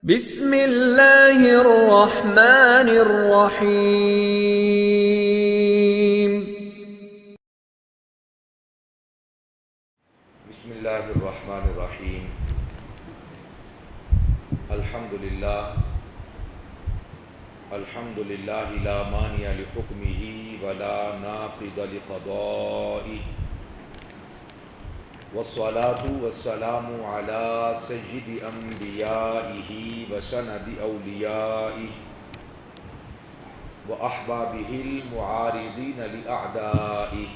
بسم اللہ الرحمن الرحیم۔ بسم اللہ الرحمن الرحیم۔ الحمد للہ لا مانع لحکمہ ولا ناقض لقضائہ، والصلاة والسلام علی سید انبیائہ وسند اولیائہ واحبابہ المعارضین لاعدائہ،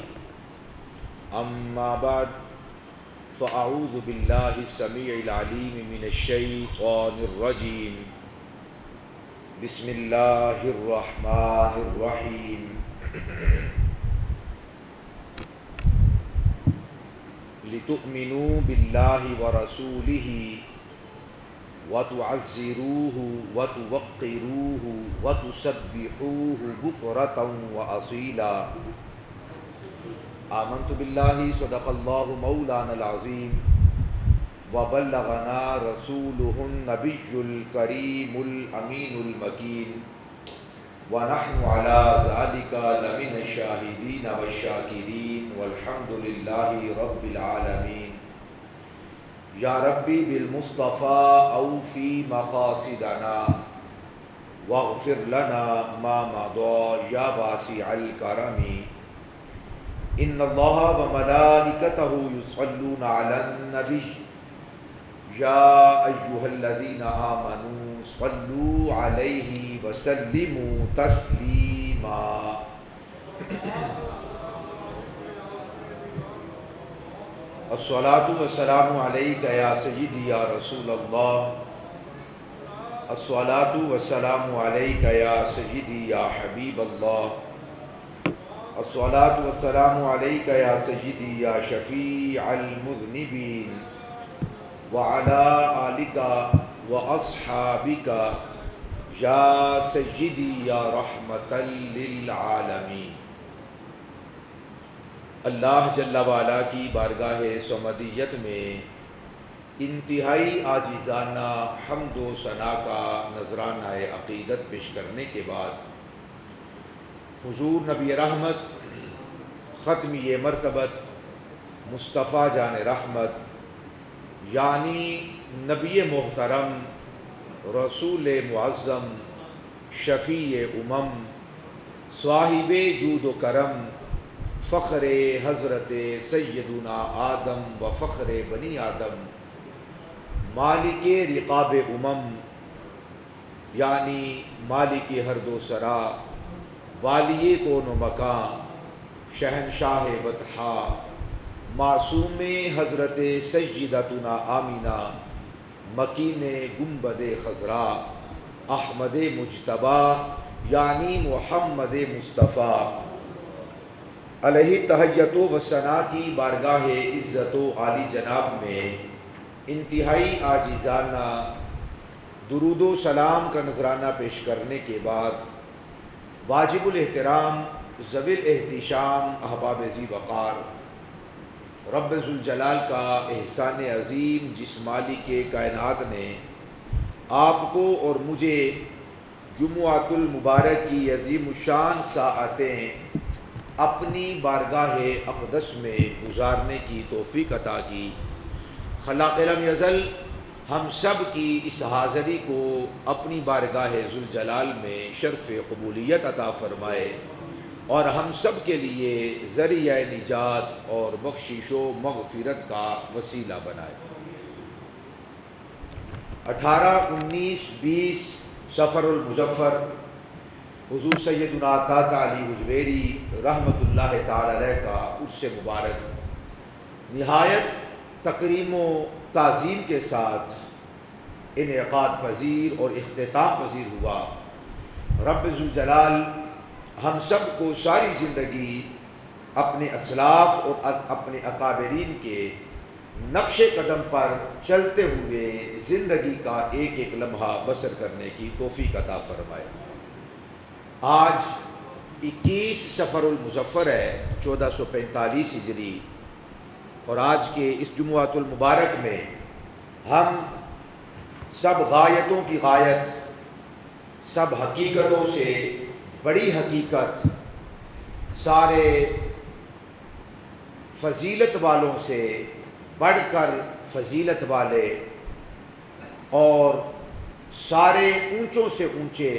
اما بعد فاعوذ باللہ السمیع العلیم من الشیطان الرجیم، بسم اللہ الرحمن الرحیم۔ لتؤمنوا باللہ ورسولہ وتعزروہ وتوقروہ وتسبحوہ بکرۃ واصیلا۔ آمنت باللہ صدق اللہ مولانا العظیم وبلغنا رسولہ النبی الکریم الامین المکین، ونحن علی ذلک لمن الشاہدین والشاکرین والحمد للہ رب العالمین۔ یا ربی بالمصطفیٰ اوفی مقاصدنا واغفر لنا ما مضی یا واسع الکرم۔ ان اللہ وملائکتہ یصلون علی النبی یا ایہا الذین آمنوا صلوا علیہ وسلموا تسلیما۔ الصلاۃ والسلام علیک یا سیدی یا رسول اللہ، الصلاۃ والسلام علیک یا سیدی یا حبیب اللہ، الصلاۃ والسلام علیک یا سیدی یا شفیع المذنبین، وعلی آلک واصحابک یا سیدی یا رحمۃ للعالمین۔ اللہ جل وعلا کی بارگاہ صمدیت میں انتہائی عاجزانہ حمد و ثنا کا نذرانہ عقیدت پیش کرنے کے بعد حضور نبی رحمت ختمی مرتبت مصطفیٰ جان رحمت یعنی نبی محترم رسول معظم شفیع امم صاحب جود و کرم فخر حضرت سیدنا آدم و فخر بنی آدم مالک رقاب امم یعنی مالک ہر دو سرا والی کون و مکان شہنشاہ بطحا معصوم حضرت سیدتنا آمینہ مکین گنبد خضرا احمد مجتبی یعنی محمد مصطفیٰ علیہ تحیت و ثنا کی بارگاہ عزت و عالی جناب میں انتہائی عاجزانہ درود و سلام کا نذرانہ پیش کرنے کے بعد واجب الاحترام ذوی الاحتشام احباب ذی وقار رب ذوالجلال کا احسان عظیم جس مالک کائنات نے آپ کو اور مجھے جمعۃ المبارک کی عظیم الشان ساعتیں اپنی بارگاہ اقدس میں گزارنے کی توفیق عطا کی۔ خلاق لم یزل ہم سب کی اس حاضری کو اپنی بارگاہ ذوالجلال میں شرف قبولیت عطا فرمائے اور ہم سب کے لیے ذریعہ نجات اور بخشش و مغفرت کا وسیلہ بنائے۔ 18، 19، 20 صفر المظفر حضور سیدنا طاطا علی حجویری رحمۃ اللہ تعالی علیہ کا عرس مبارک نہایت تکریم و تعظیم کے ساتھ انعقاد پذیر اور اختتام پذیر ہوا۔ رب ذوالجلال ہم سب کو ساری زندگی اپنے اسلاف اور اپنے اکابرین کے نقش قدم پر چلتے ہوئے زندگی کا ایک ایک لمحہ بسر کرنے کی توفیق عطا فرمائے۔ آج 21 صفر المظفر ہے 1445 ہجری، اور آج کے اس جمعۃ المبارک میں ہم سب غایتوں کی غایت، سب حقیقتوں سے بڑی حقیقت، سارے فضیلت والوں سے بڑھ کر فضیلت والے، اور سارے اونچوں سے اونچے،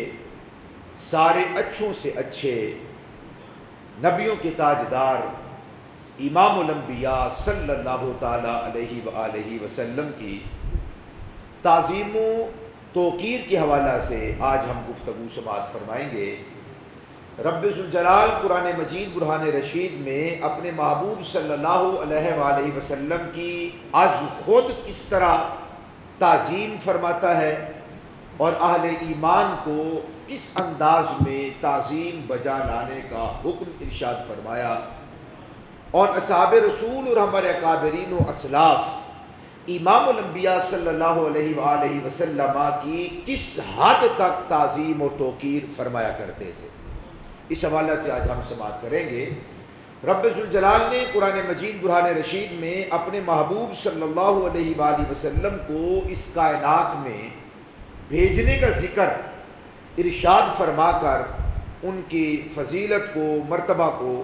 سارے اچھوں سے اچھے نبیوں کے تاجدار امام الانبیاء صلی اللہ تعالی علیہ وآلہ وسلم کی تعظیم و توقیر کے حوالہ سے آج ہم گفتگو سماعت فرمائیں گے۔ رب ذوالجلال قرآن مجید برہان رشید میں اپنے محبوب صلی اللہ علیہ وآلہ وسلم کی از خود کس طرح تعظیم فرماتا ہے اور اہل ایمان کو کس انداز میں تعظیم بجا لانے کا حکم ارشاد فرمایا، اور اصحاب رسول اور ہمارے اکابرین و اسلاف امام الانبیاء صلی اللہ علیہ وآلہ وسلم کی کس حد تک تعظیم و توقیر فرمایا کرتے تھے، اس حوالہ سے آج ہم سماعت کریں گے۔ رب ذوالجلال نے قرآن مجید برہان رشید میں اپنے محبوب صلی اللہ علیہ وآلہ وسلم کو اس کائنات میں بھیجنے کا ذکر ارشاد فرما کر ان کی فضیلت کو، مرتبہ کو،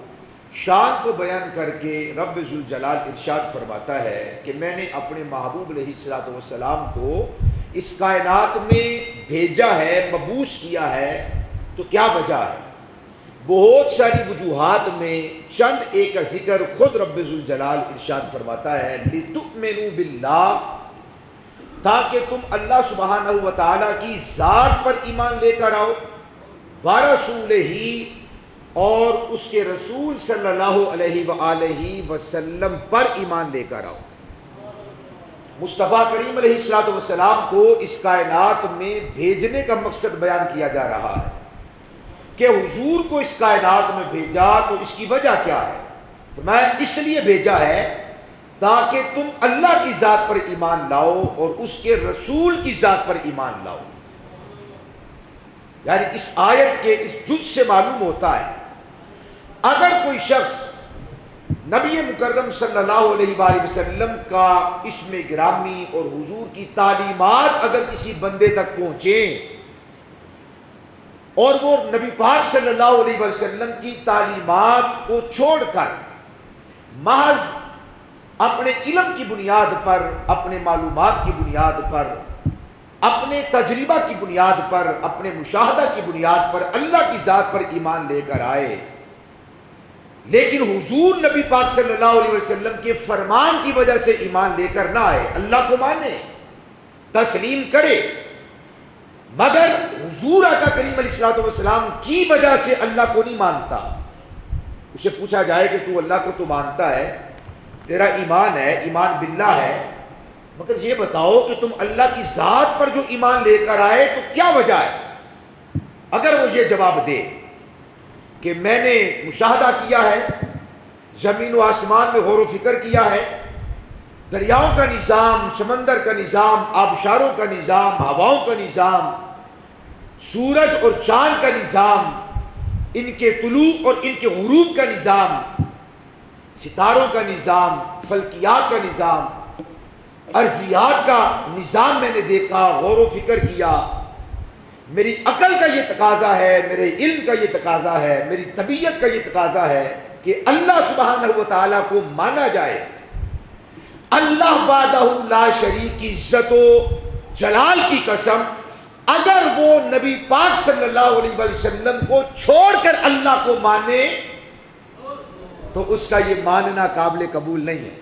شان کو بیان کر کے رب ذوالجلال ارشاد فرماتا ہے کہ میں نے اپنے محبوب علیہ الصلوۃ والسلام کو اس کائنات میں بھیجا ہے، مبعوث کیا ہے، تو کیا وجہ ہے؟ بہت ساری وجوہات میں چند ایک کا ذکر خود رب ذوالجلال ارشاد فرماتا ہے، لِتُؤْمِنُوا بِاللَّهِ، تاکہ تم اللہ سبحانہ و تعالیٰ کی ذات پر ایمان لے کر آؤ، وَرَسُولِهِ، اور اس کے رسول صلی اللہ علیہ وآلہ وسلم پر ایمان لے کر آؤ۔ مصطفیٰ کریم علیہ السلام کو اس کائنات میں بھیجنے کا مقصد بیان کیا جا رہا ہے کہ حضور کو اس کائنات میں بھیجا تو اس کی وجہ کیا ہے؟ فرمایا اس لیے بھیجا ہے تاکہ تم اللہ کی ذات پر ایمان لاؤ اور اس کے رسول کی ذات پر ایمان لاؤ۔ یعنی اس آیت کے اس جز سے معلوم ہوتا ہے اگر کوئی شخص نبی مکرم صلی اللہ علیہ وآلہ وسلم کا اسم گرامی اور حضور کی تعلیمات اگر کسی بندے تک پہنچیں اور وہ نبی پاک صلی اللہ علیہ وسلم کی تعلیمات کو چھوڑ کر محض اپنے علم کی بنیاد پر، اپنے معلومات کی بنیاد پر، اپنے تجربہ کی بنیاد پر، اپنے مشاہدہ کی بنیاد پر اللہ کی ذات پر ایمان لے کر آئے، لیکن حضور نبی پاک صلی اللہ علیہ وسلم کے فرمان کی وجہ سے ایمان لے کر نہ آئے، اللہ کو مانے، تسلیم کرے، مگر حضور آقا کریم علیہ السلام کی وجہ سے اللہ کو نہیں مانتا، اسے پوچھا جائے کہ تو اللہ کو تو مانتا ہے، تیرا ایمان ہے، ایمان باللہ ہے، مگر یہ بتاؤ کہ تم اللہ کی ذات پر جو ایمان لے کر آئے تو کیا وجہ ہے؟ اگر وہ یہ جواب دے کہ میں نے مشاہدہ کیا ہے، زمین و آسمان میں غور و فکر کیا ہے، دریاؤں کا نظام، سمندر کا نظام، آبشاروں کا نظام، ہواؤں کا نظام، سورج اور چاند کا نظام، ان کے طلوع اور ان کے غروب کا نظام، ستاروں کا نظام، فلکیات کا نظام، ارضیات کا نظام میں نے دیکھا، غور و فکر کیا، میری عقل کا یہ تقاضا ہے، میرے علم کا یہ تقاضا ہے، میری طبیعت کا یہ تقاضا ہے کہ اللہ سبحانہ و تعالیٰ کو مانا جائے، اللہ وحدہ لا شریک کی عزت و جلال کی قسم، اگر وہ نبی پاک صلی اللہ علیہ وسلم کو چھوڑ کر اللہ کو مانے تو اس کا یہ ماننا قابل قبول نہیں ہے۔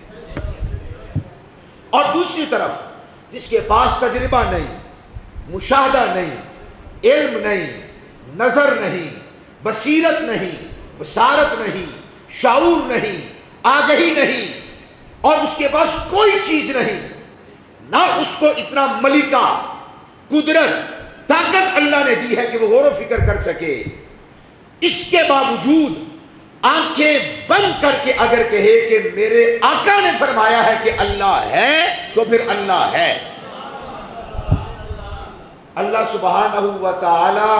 اور دوسری طرف جس کے پاس تجربہ نہیں، مشاہدہ نہیں، علم نہیں، نظر نہیں، بصیرت نہیں، بصارت نہیں، شعور نہیں، آگہی نہیں، اور اس کے پاس کوئی چیز نہیں، نہ اس کو اتنا ملکہ، قدرت، طاقت اللہ نے دی ہے کہ وہ غور و فکر کر سکے، اس کے باوجود آنکھیں بند کر کے اگر کہے کہ میرے آقا نے فرمایا ہے کہ اللہ ہے تو پھر اللہ ہے۔ اللہ سبحانہ و تعالی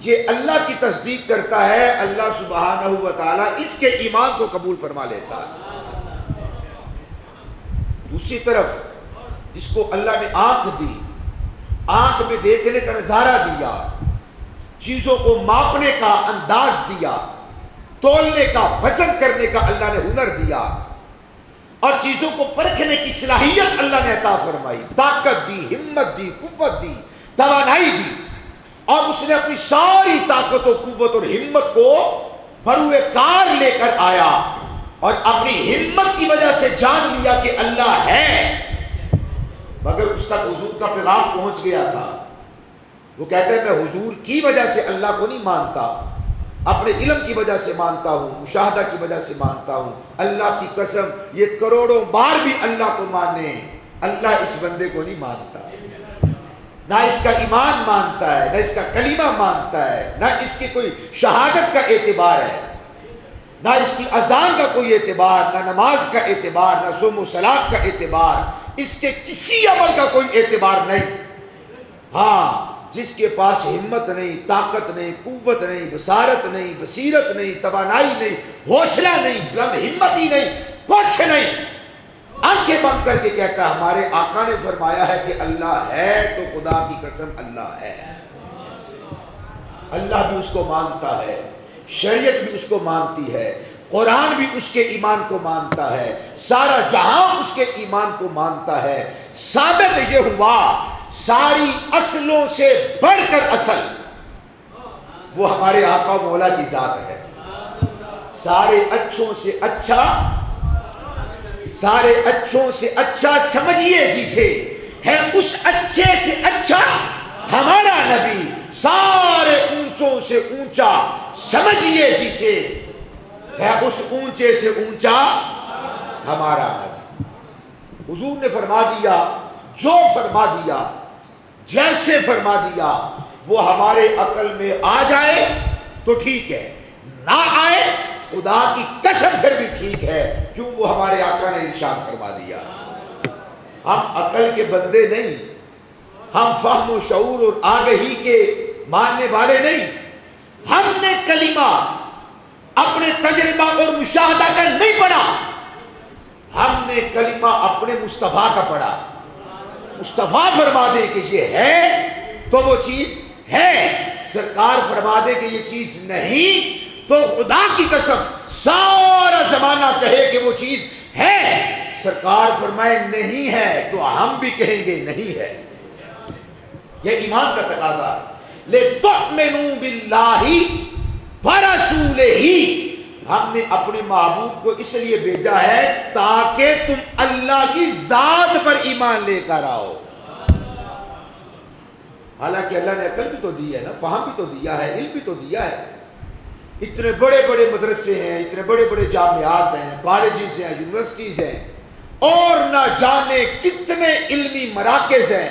یہ اللہ کی تصدیق کرتا ہے، اللہ سبحانہ و تعالی اس کے ایمان کو قبول فرما لیتا ہے۔ دوسری طرف جس کو اللہ نے آنکھ دی، آنکھ میں دیکھنے کا نظارہ دیا، چیزوں کو ماپنے کا انداز دیا، تولنے کا وزن کرنے کا اللہ نے ہنر دیا، اور چیزوں کو پرکھنے کی صلاحیت اللہ نے عطا فرمائی، طاقت دی، ہمت دی، قوت دی، توانائی دی، اور اس نے اپنی ساری طاقت و قوت اور ہمت کو بروئے کار لے کر آیا اور اپنی ہمت کی وجہ سے جان لیا کہ اللہ ہے، مگر اس تک حضور کا پیغام پہنچ گیا تھا۔ وہ کہتے ہیں میں حضور کی وجہ سے اللہ کو نہیں مانتا، اپنے علم کی وجہ سے مانتا ہوں، مشاہدہ کی وجہ سے مانتا ہوں۔ اللہ کی قسم یہ کروڑوں بار بھی اللہ کو مانے، اللہ اس بندے کو نہیں مانتا، نہ اس کا ایمان مانتا ہے، نہ اس کا کلمہ مانتا ہے، نہ اس کی کوئی شہادت کا اعتبار ہے، نہ اس کی اذان کا کوئی اعتبار، نہ نماز کا اعتبار، نہ صوم و صلات کا اعتبار، اس کے کسی عمل کا کوئی اعتبار نہیں۔ ہاں جس کے پاس ہمت نہیں، طاقت نہیں، قوت نہیں، بصارت نہیں، بصیرت نہیں، توانائی نہیں، حوصلہ نہیں، بلند ہمت ہی نہیں، کچھ نہیں، آنکھیں بند کر کے کہتا ہے ہمارے آقا نے فرمایا ہے کہ اللہ ہے، تو خدا کی قسم اللہ ہے۔ اللہ بھی اس کو مانتا ہے، شریعت بھی اس کو مانتی ہے، قرآن بھی اس کے ایمان کو مانتا ہے، سارا جہاں اس کے ایمان کو مانتا ہے۔ ثابت یہ ہوا ساری اصلوں سے بڑھ کر اصل وہ ہمارے آقا و مولا کی ذات ہے۔ سارے اچھوں سے اچھا، سارے اچھوں سے اچھا سمجھیے جسے، ہے اس اچھے سے اچھا ہمارا نبی، سارے اونچوں سے اونچا سمجھیے جسے، ہے اس اونچے سے اونچا ہمارا نبی۔ حضور نے فرما دیا، جو فرما دیا، جیسے فرما دیا، وہ ہمارے عقل میں آ جائے تو ٹھیک ہے، نہ آئے خدا کی قسم پھر بھی ٹھیک ہے، کیوں وہ ہمارے آقا نے ارشاد فرما دیا۔ ہم عقل کے بندے نہیں، ہم فہم و شعور اور آگہی کے ماننے والے نہیں، ہم نے کلمہ اپنے تجربہ اور مشاہدہ کا نہیں پڑھا، ہم نے کلمہ اپنے مصطفیٰ کا پڑھا۔ مصطفیٰ فرما دے کہ یہ ہے تو وہ چیز ہے، سرکار فرما دے کہ یہ چیز نہیں تو خدا کی قسم سارا زمانہ کہے کہ وہ چیز ہے، سرکار فرمائے نہیں ہے تو ہم بھی کہیں گے نہیں ہے۔ یہ ایمان کا تقاضا ہے۔ لِتُؤْمِنُوا بِاللَّهِ وَرَسُولِهِ، ہم نے اپنے محبوب کو اس لیے بھیجا ہے تاکہ تم اللہ کی ذات پر ایمان لے کر آؤ۔ حالانکہ اللہ نے عقل بھی تو دی ہے نا، فہم بھی تو دیا ہے، علم بھی تو دیا ہے۔ اتنے بڑے بڑے مدرسے ہیں، اتنے بڑے بڑے جامعات ہیں، کالجز ہیں، یونیورسٹیز ہیں، اور نہ جانے کتنے علمی مراکز ہیں،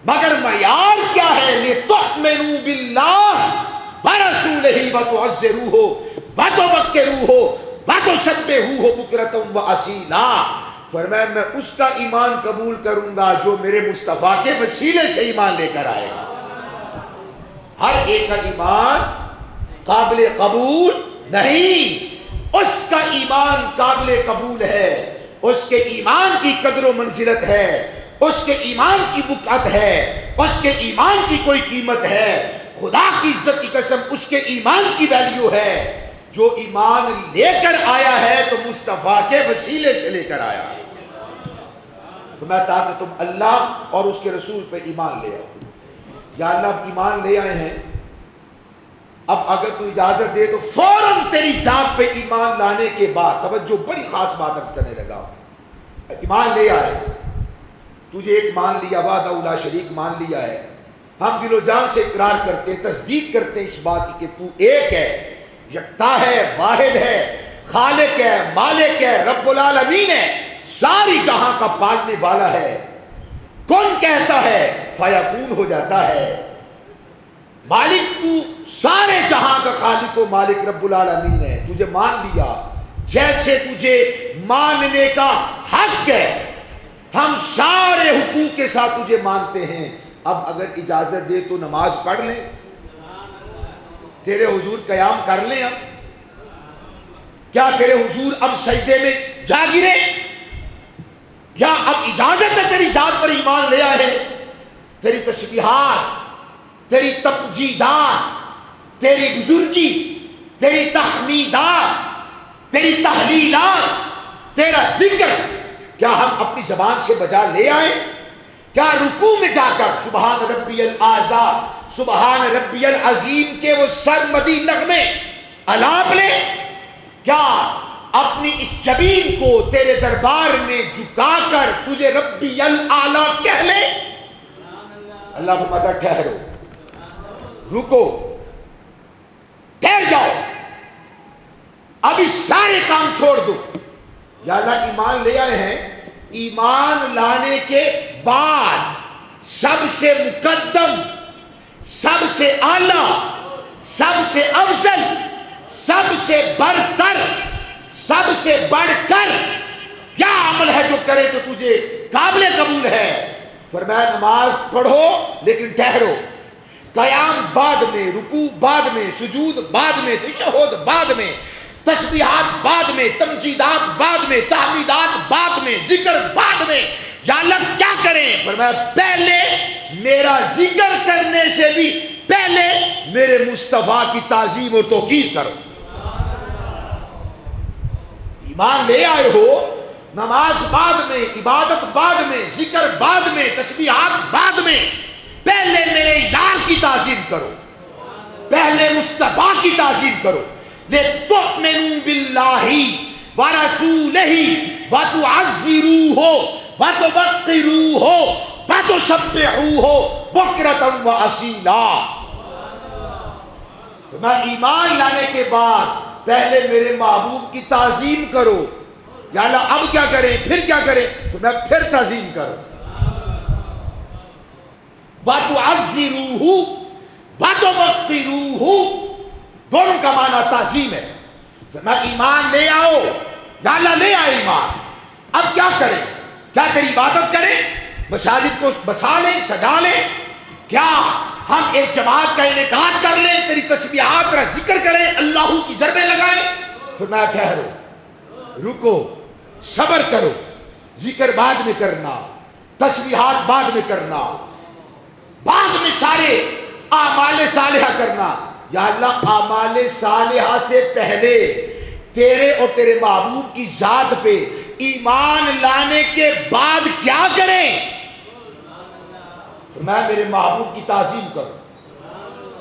مگر معیار کیا ہے؟ لِتُؤْمِنُوا بِاللَّهِ وَرَسُولِهِ وَتُعَزِّرُوهُ وَتُوَقِّرُوهُ وَتُسَبِّحُوهُ بُكْرَةً وَأَصِيلًا۔ فرمایا میں اس کا ایمان قبول کروں گا جو میرے مصطفیٰ کے وسیلے سے ایمان لے کر آئے گا۔ ہر ایک کا ایمان قابل قبول نہیں، اس کا ایمان قابل قبول ہے، اس کے ایمان کی قدر و منزلت ہے، اس کے ایمان کی وقعت ہے، اس کے ایمان کی کوئی قیمت ہے۔ خدا کی عزت کی قسم اس کے ایمان کی ویلیو ہے۔ جو ایمان لے کر آیا ہے تو مصطفیٰ کے وسیلے سے لے کر آیا ہے۔ تو میں تاکہ تم اللہ اور اس کے رسول پہ ایمان لے آؤ۔ یا اللہ اب ایمان لے آئے ہیں، اب اگر تو اجازت دے تو فوراً تیری ذات پہ ایمان لانے کے بعد، توجہ بڑی خاص بات اب کرنے لگا، ایمان لے آئے، تجھے ایک مان لیا، وحدہ لا شریک مان لیا ہے، ہم دل و جان سے اقرار کرتے ہیں، تصدیق کرتے ہیں اس بات کی کہ تو ایک ہے، یکتا ہے، واحد ہے، خالق ہے، مالک ہے، رب العالمین ہے، ساری جہاں کا پالنے والا ہے، کون کہتا ہے فیکون ہو جاتا ہے، مالک تو سارے جہاں کا خالق و مالک رب العالمین ہے، تجھے مان لیا جیسے تجھے ماننے کا حق ہے، ہم سارے حقوق کے ساتھ تجھے مانتے ہیں۔ اب اگر اجازت دے تو نماز پڑھ لیں، تیرے حضور قیام کر لیں، اب کیا تیرے حضور اب سجدے میں جا گرے، یا اب اجازت ہے تیری ذات پر ایمان لے آئے، تیری تسبیحات، تیری تمجیدات، تیری بزرگی، تیری تحمیدات، تیری تحلیلات، تیرا ذکر کیا ہم اپنی زبان سے بجا لے آئیں؟ کیا رکوع میں جا کر سبحان ربی الاعظم، سبحان ربی العظیم کے وہ سرمدی نغمے الاپ لیں؟ کیا اپنی اس جبین کو تیرے دربار میں جھکا کر تجھے ربی الاعلیٰ کہہ لے؟ اللہ فرماتا ٹھہرو، رکو، ٹھہر جاؤ، ابھی سارے کام چھوڑ دو۔ یا اللہ ایمان لے آئے ہیں، ایمان لانے کے بعد سب سے مقدم، سب سے اعلیٰ، سب سے افضل، سب سے برتر، سب سے بڑھ کر کیا عمل ہے جو کرے تو تجھے قابل قبول ہے؟ فرمایا نماز پڑھو لیکن ٹھہرو، قیام بعد میں، رکوع بعد میں، سجود بعد میں، تشہد بعد میں، تسبیحات بعد میں، تمجیدات بعد میں، تحمیدات بعد میں، ذکر بعد میں۔ یا اللہ کیا کریں؟ فرمایا پہلے میرا ذکر کرنے سے بھی پہلے میرے مصطفیٰ کی تعظیم اور توقیر کرو۔ ایمان لے آئے ہو، نماز بعد میں، عبادت بعد میں، ذکر بعد میں، تسبیحات بعد میں، پہلے میرے یار کی تعظیم کرو، پہلے مصطفیٰ کی تعظیم کرو۔ لِتُؤْمِنُوا بِاللَّهِ وَرَسُولِهِ وَتُعَزِّرُوهُ وَتُوَقِّرُوهُ وَتُسَبِّحُوهُ بُكْرَةً وَأَصِيلًا۔ فرمایا ایمان لانے کے بعد پہلے میرے محبوب کی تعظیم کرو۔ یا اللہ اب کیا کریں؟ پھر کیا کریں؟ فرمایا پھر تعظیم کرو۔ وَتُعَزِّرُوهُ وَتُوَقِّرُوهُ، دونوں کا معنی تعظیم ہے۔ فرمایا ایمان لے آؤ، یا اللہ لے آئے ایمان، اب کیا کریں؟ کیا تیری عبادت کریں؟ مساجد کو بسا لیں، سجا لیں؟ کیا ہم ایک جماعت کا انعقاد کر لیں، تیری تسبیحات کا ذکر کریں، اللہ کی ضربیں لگائیں؟ فرمایا ٹھہرو، رکو، صبر کرو، ذکر بعد میں کرنا، تسبیحات بعد میں کرنا، بعد میں سارے اعمال صالحہ کرنا۔ یا اللہ اعمال صالحہ سے پہلے تیرے اور تیرے محبوب کی ذات پہ ایمان لانے کے بعد کیا کریں؟ فرمایا میرے محبوب کی تعظیم کرو۔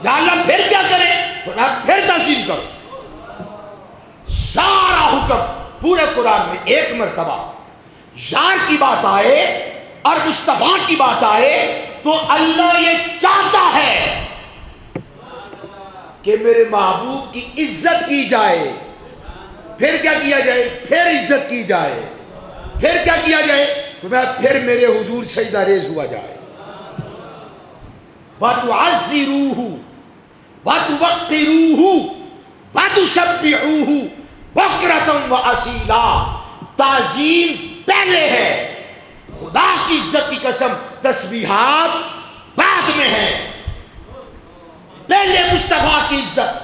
یا اللہ پھر کیا کریں؟ فرمایا پھر تعظیم کرو۔ سارا حکم پورے قرآن میں ایک مرتبہ یار کی بات آئے اور مصطفیٰ کی بات آئے تو اللہ یہ چاہتا ہے کہ میرے محبوب کی عزت کی جائے۔ پھر کیا کیا جائے؟ پھر عزت کی جائے۔ پھر کیا کیا جائے؟ فرمایا پھر میرے حضور سجدہ ریز ہوا جائے۔ وَتُعَزِّرُوهُ وَتُوَقِّرُوهُ وَتُسَبِّحُوهُ بُكْرَةً وَأَصِيلًا۔ تعظیم پہلے ہے، خدا کی عزت کی قسم تسبیحات بعد میں ہے۔ پہلے مصطفیٰ کی عزت،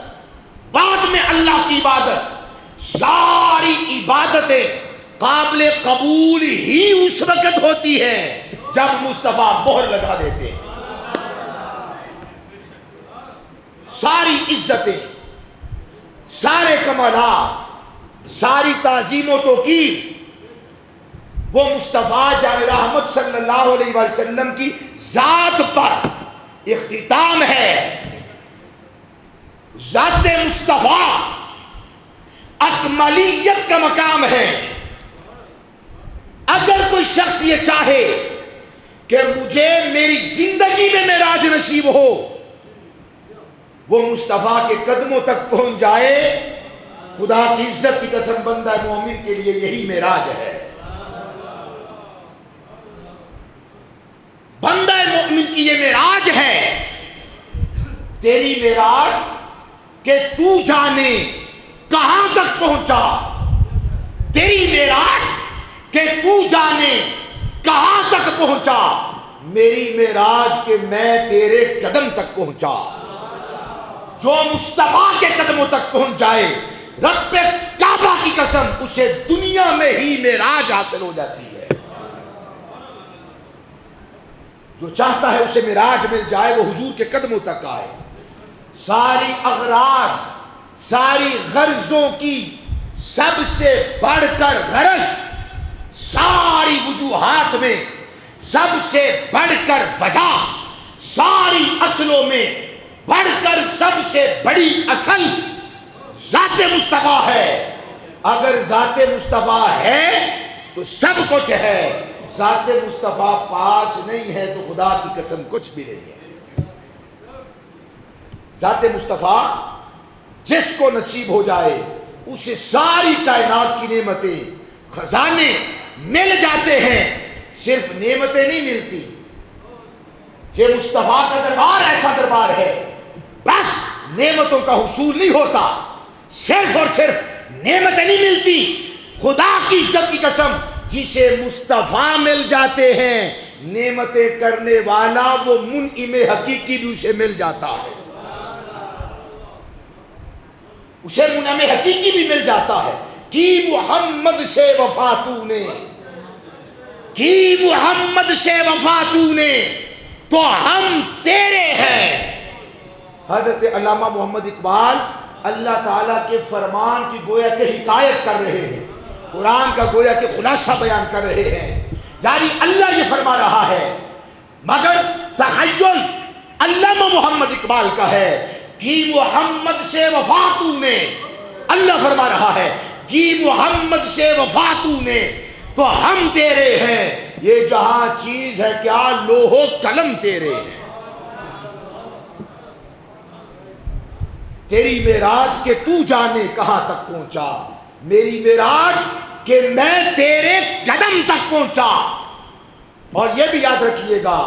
بعد میں اللہ کی عبادت۔ ساری عبادتیں قابل قبول ہی اس وقت ہوتی ہیں جب مصطفیٰ مہر لگا دیتے ہیں۔ ساری عزتیں، سارے کمالات، ساری تعظیم و توقیر وہ مصطفیٰ جان رحمت صلی اللہ علیہ وسلم کی ذات پر اختتام ہے۔ ذات مصطفیٰ اکملیت کا مقام ہے۔ اگر کوئی شخص یہ چاہے کہ مجھے میری زندگی میں معراج نصیب ہو، وہ مصطفیٰ کے قدموں تک پہنچ جائے، خدا کی عزت کی قسم بندہ مومن کے لیے یہی معراج ہے۔ بندہ مومن کی یہ معراج ہے۔ تیری معراج کہ تو جانے کہاں تک پہنچا، تیری معراج کہ تو جانے کہاں تک پہنچا، میری معراج کہ میں تیرے قدم تک پہنچا۔ جو مصطفیٰ کے قدموں تک پہنچ جائے، رب کعبہ کی قسم اسے دنیا میں ہی معراج حاصل ہو جاتی ہے۔ جو چاہتا ہے اسے معراج مل جائے وہ حضور کے قدموں تک آئے. ساری اغراض، ساری غرضوں کی سب سے بڑھ کر غرض، ساری وجوہات میں سب سے بڑھ کر وجہ، ساری اصلوں میں بڑھ کر سب سے بڑی اصل ذات مصطفیٰ ہے. اگر ذات مصطفیٰ ہے تو سب کچھ ہے، ذات مصطفیٰ پاس نہیں ہے تو خدا کی قسم کچھ بھی نہیں ہے. ذات مصطفیٰ جس کو نصیب ہو جائے اسے ساری کائنات کی نعمتیں، خزانے مل جاتے ہیں. صرف نعمتیں نہیں ملتی، یہ مصطفیٰ کا دربار ایسا دربار ہے بس نعمتوں کا حصول نہیں ہوتا، صرف اور صرف نعمتیں نہیں ملتی. خدا کی عزت کی قسم جسے مصطفیٰ مل جاتے ہیں نعمتیں کرنے والا وہ منعم حقیقی بھی اسے مل جاتا ہے، اسے منعم حقیقی بھی مل جاتا ہے. کی محمد سے وفا تو نے، کی محمد سے وفا تو نے تو ہم تیرے ہیں. حضرت علامہ محمد اقبال اللہ تعالیٰ کے فرمان کی گویا کہ حکایت کر رہے ہیں، قرآن کا گویا کہ خلاصہ بیان کر رہے ہیں. یعنی اللہ یہ فرما رہا ہے، مگر تخیل علامہ محمد اقبال کا ہے کہ محمد سے وفا تو نے. اللہ فرما رہا ہے کہ محمد سے وفا تو نے تو ہم تیرے ہیں. یہ جہاں چیز ہے کیا لوح و قلم تیرے ہیں. تیری معراج کہ تو جانے کہاں تک پہنچا، میری معراج کہ میں تیرے قدم تک پہنچا. اور یہ بھی یاد رکھیے گا،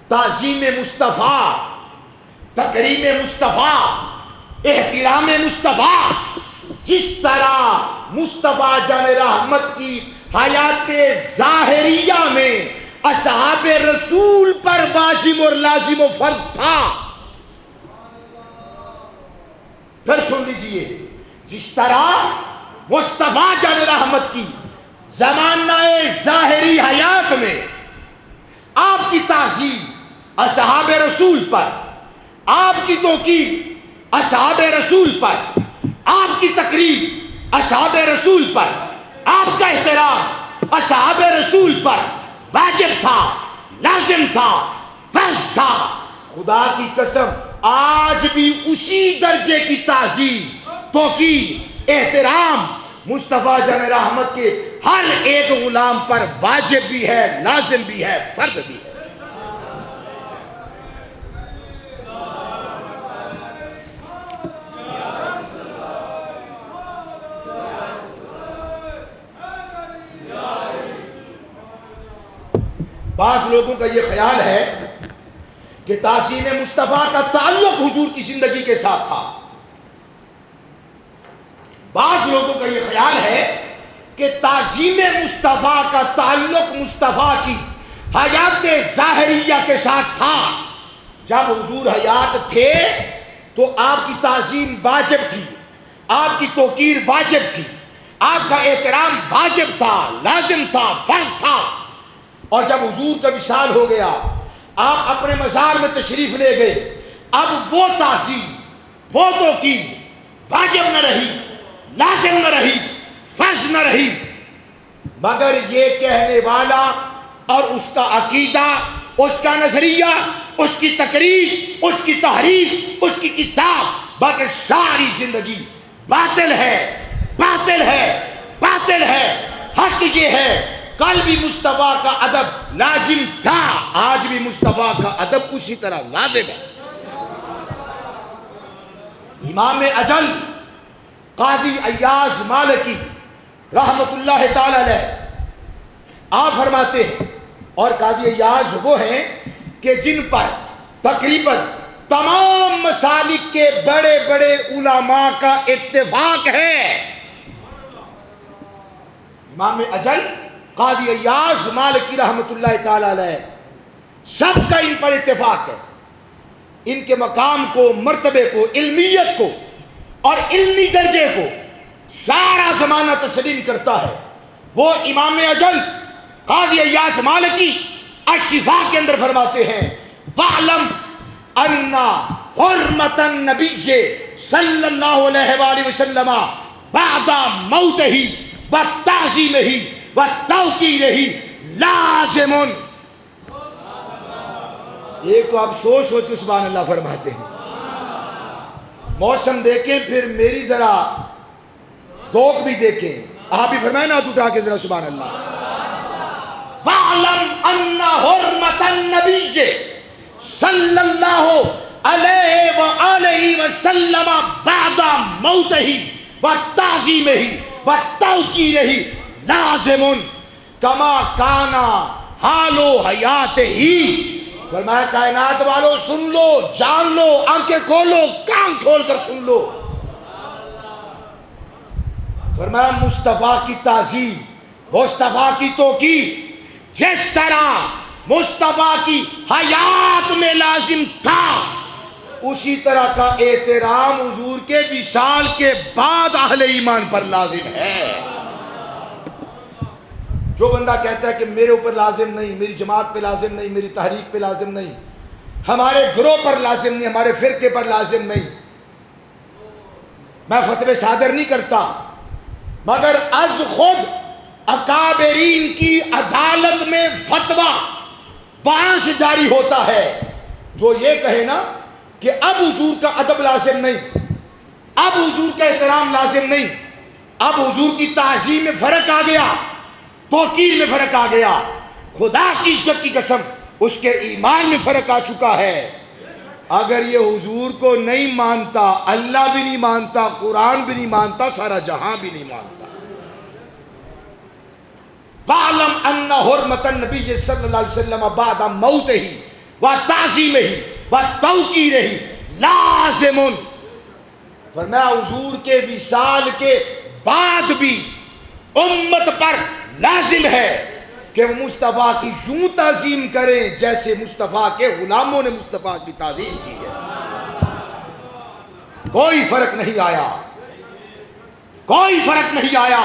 تعظیم مصطفیٰ، تکریم مصطفیٰ، احترام مصطفیٰ، جس طرح مصطفیٰ جان رحمت کی حیات ظاہریہ میں اصحاب رسول پر واجب اور لازم و فرض تھا. پھر سن لیجئے، جس طرح مصطفیٰ جان رحمت کی زمانہ ظاہری حیات میں آپ کی تعظیم اصحاب رسول پر، آپ کی توقیر اصحاب رسول پر، آپ کی تقریب اصحاب رسول پر، آپ کا احترام اصحاب رسول پر واجب تھا، لازم تھا، فرض تھا. خدا کی قسم آج بھی اسی درجے کی تعظیم، توقیر، احترام مصطفیٰ جان رحمت کے ہر ایک غلام پر واجب بھی ہے، لازم بھی ہے، فرض بھی ہے. بعض لوگوں کا یہ خیال ہے کہ تعظیم مصطفیٰ کا تعلق حضور کی زندگی کے ساتھ تھا. بعض لوگوں کا یہ خیال ہے کہ تعظیم مصطفیٰ کا تعلق مصطفیٰ کی حیات ظاہریہ کے ساتھ تھا. جب حضور حیات تھے تو آپ کی تعظیم واجب تھی، آپ کی توقیر واجب تھی، آپ کا احترام واجب تھا، لازم تھا، فرض تھا. اور جب حضور کا وصال ہو گیا، آپ اپنے مزار میں تشریف لے گئے، اب وہ تعظیم، وہ توقیر واجب نہ رہی، لازم نہ رہی، فرض نہ رہی. مگر یہ کہنے والا اور اس کا عقیدہ، اس کا نظریہ، اس کی تقریر، اس کی تحریف، اس کی کتاب باقی ساری زندگی باطل ہے، باطل ہے، باطل ہے. حق یہ ہے کل بھی مصطفیٰ کا ادب لازم تھا، آج بھی مصطفیٰ کا ادب اسی طرح لازم ہے. امام اجل قاضی ایاز مالکی رحمت اللہ تعالی علیہ آپ فرماتے ہیں، اور قاضی ایاز وہ ہیں کہ جن پر تقریباً تمام مسالک کے بڑے بڑے علماء کا اتفاق ہے. امام اجل قاضی ایاز مالکی رحمت اللہ تعالی علیہ سب کا ان پر اتفاق ہے. ان کے مقام کو، مرتبے کو، علمیت کو اور علمی درجے کو سارا زمانہ تسلیم کرتا ہے. وہ امام اجل قاضی ایاز مالکی الشفا کے اندر فرماتے ہیں وَعْلَمْ أَنَّ حُرْمَةَ النَّبِيِّ صلی اللہ علیہ وآلہ وسلم بعد موتہ وتعظیمہ وتوقیرہ لازم. ایک تو آپ سوچ سوچ کے سبحان اللہ فرماتے ہیں. موسم دیکھیں پھر میری ذرا ذوق بھی دیکھیں. آپ بھی فرمائیں نا اٹھا کے ذرا سبحان اللہ. وَعْلَمْ أَنَّ حُرْمَةَ النَّبِيِّ صلی اللہ علیہ وآلہ وسلم بعد موتہ وتعظیمہ وتوقیرہ لازم کما کان حال حیاتہ. فرمایا کائنات والو سن لو، جان لو، آنکھیں کھولو، کان کھول کر سن لو. فرمایا مصطفیٰ کی تعظیم، مصطفیٰ کی توقیر جس طرح مصطفیٰ کی حیات میں لازم تھا اسی طرح کا احترام حضور کے وصال کے بعد اہل ایمان پر لازم ہے. جو بندہ کہتا ہے کہ میرے اوپر لازم نہیں، میری جماعت پہ لازم نہیں، میری تحریک پہ لازم نہیں، ہمارے گروہ پر لازم نہیں، ہمارے فرقے پر لازم نہیں، میں فتوے صادر نہیں کرتا، مگر از خود اکابرین کی عدالت میں فتویٰ وہاں سے جاری ہوتا ہے. جو یہ کہے نا کہ اب حضور کا ادب لازم نہیں، اب حضور کا احترام لازم نہیں، اب حضور کی تعظیم میں فرق آ گیا، توقیر میں فرق آ گیا، خدا کی عزت کی قسم اس کے ایمان میں فرق آ چکا ہے. اگر یہ حضور کو نہیں مانتا، اللہ بھی نہیں مانتا، قرآن بھی نہیں مانتا، سارا جہاں بھی نہیں مانتا. وَعْلَمْ أَنَّ حُرْمَةَ النَّبِيِّ صلی اللہ علیہ وسلم بعد موتہ وتعظیمہ وتوقیرہ لازم. فرمایا حضور کے وصال کے بعد بھی امت پر لازم ہے کہ وہ مصطفیٰ کی یوں تعظیم کریں جیسے مصطفیٰ کے غلاموں نے مصطفیٰ کی تعظیم کی ہے. کوئی فرق نہیں آیا، کوئی فرق نہیں آیا.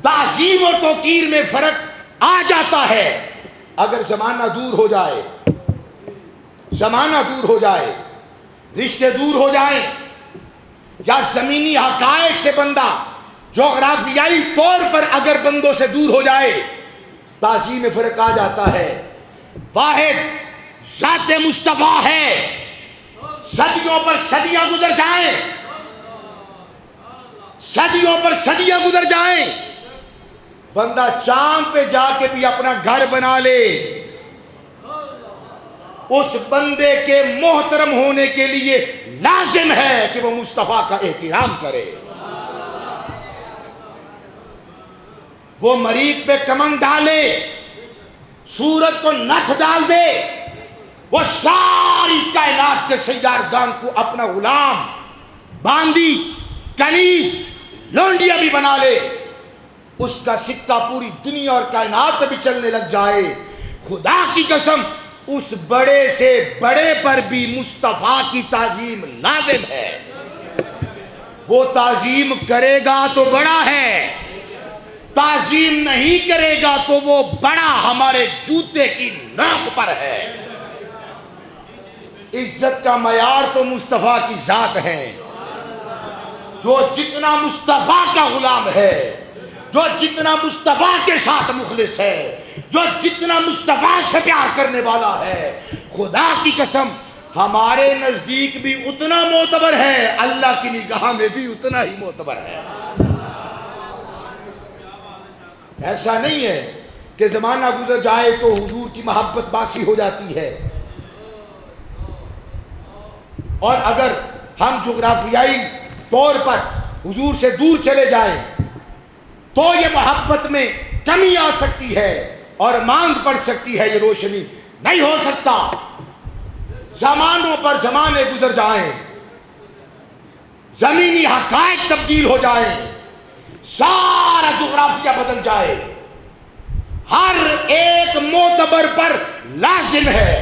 تعظیم اور توقیر میں فرق آ جاتا ہے اگر زمانہ دور ہو جائے، زمانہ دور ہو جائے، رشتے دور ہو جائیں، یا زمینی حقائق سے بندہ جغرافیائی طور پر اگر بندوں سے دور ہو جائے، تعظیم میں فرق آ جاتا ہے. واحد ذات مصطفیٰ ہے، صدیوں پر صدیاں گزر جائیں، صدیوں پر صدیاں گزر جائیں، بندہ چاند پہ جا کے بھی اپنا گھر بنا لے، اس بندے کے محترم ہونے کے لیے لازم ہے کہ وہ مصطفیٰ کا احترام کرے. وہ مریخ پہ کمن ڈالے، سورج کو نتھ ڈال دے، وہ ساری کائنات کے سیارگان کو اپنا غلام، باندی، کنیز، لونڈیا بھی بنا لے، اس کا سکہ پوری دنیا اور کائنات پہ بھی چلنے لگ جائے، خدا کی قسم اس بڑے سے بڑے پر بھی مصطفیٰ کی تعظیم لازم ہے. وہ تعظیم کرے گا تو بڑا ہے، تعظیم نہیں کرے گا تو وہ بڑا ہمارے جوتے کی ناک پر ہے. عزت کا معیار تو مصطفیٰ کی ذات ہے. جو جتنا مصطفیٰ کا غلام ہے، جو جتنا مصطفیٰ کے ساتھ مخلص ہے، جو جتنا مصطفیٰ سے پیار کرنے والا ہے، خدا کی قسم ہمارے نزدیک بھی اتنا معتبر ہے، اللہ کی نگاہ میں بھی اتنا ہی معتبر ہے. ایسا نہیں ہے کہ زمانہ گزر جائے تو حضور کی محبت باسی ہو جاتی ہے. اور اگر ہم جغرافیائی طور پر حضور سے دور چلے جائیں تو یہ محبت میں کمی آ سکتی ہے اور مانگ پڑ سکتی ہے. یہ روشنی نہیں ہو سکتا. زمانوں پر زمانے گزر جائیں، زمینی حقائق تبدیل ہو جائیں، سارا جغرافیہ بدل جائے، ہر ایک معتبر پر لازم ہے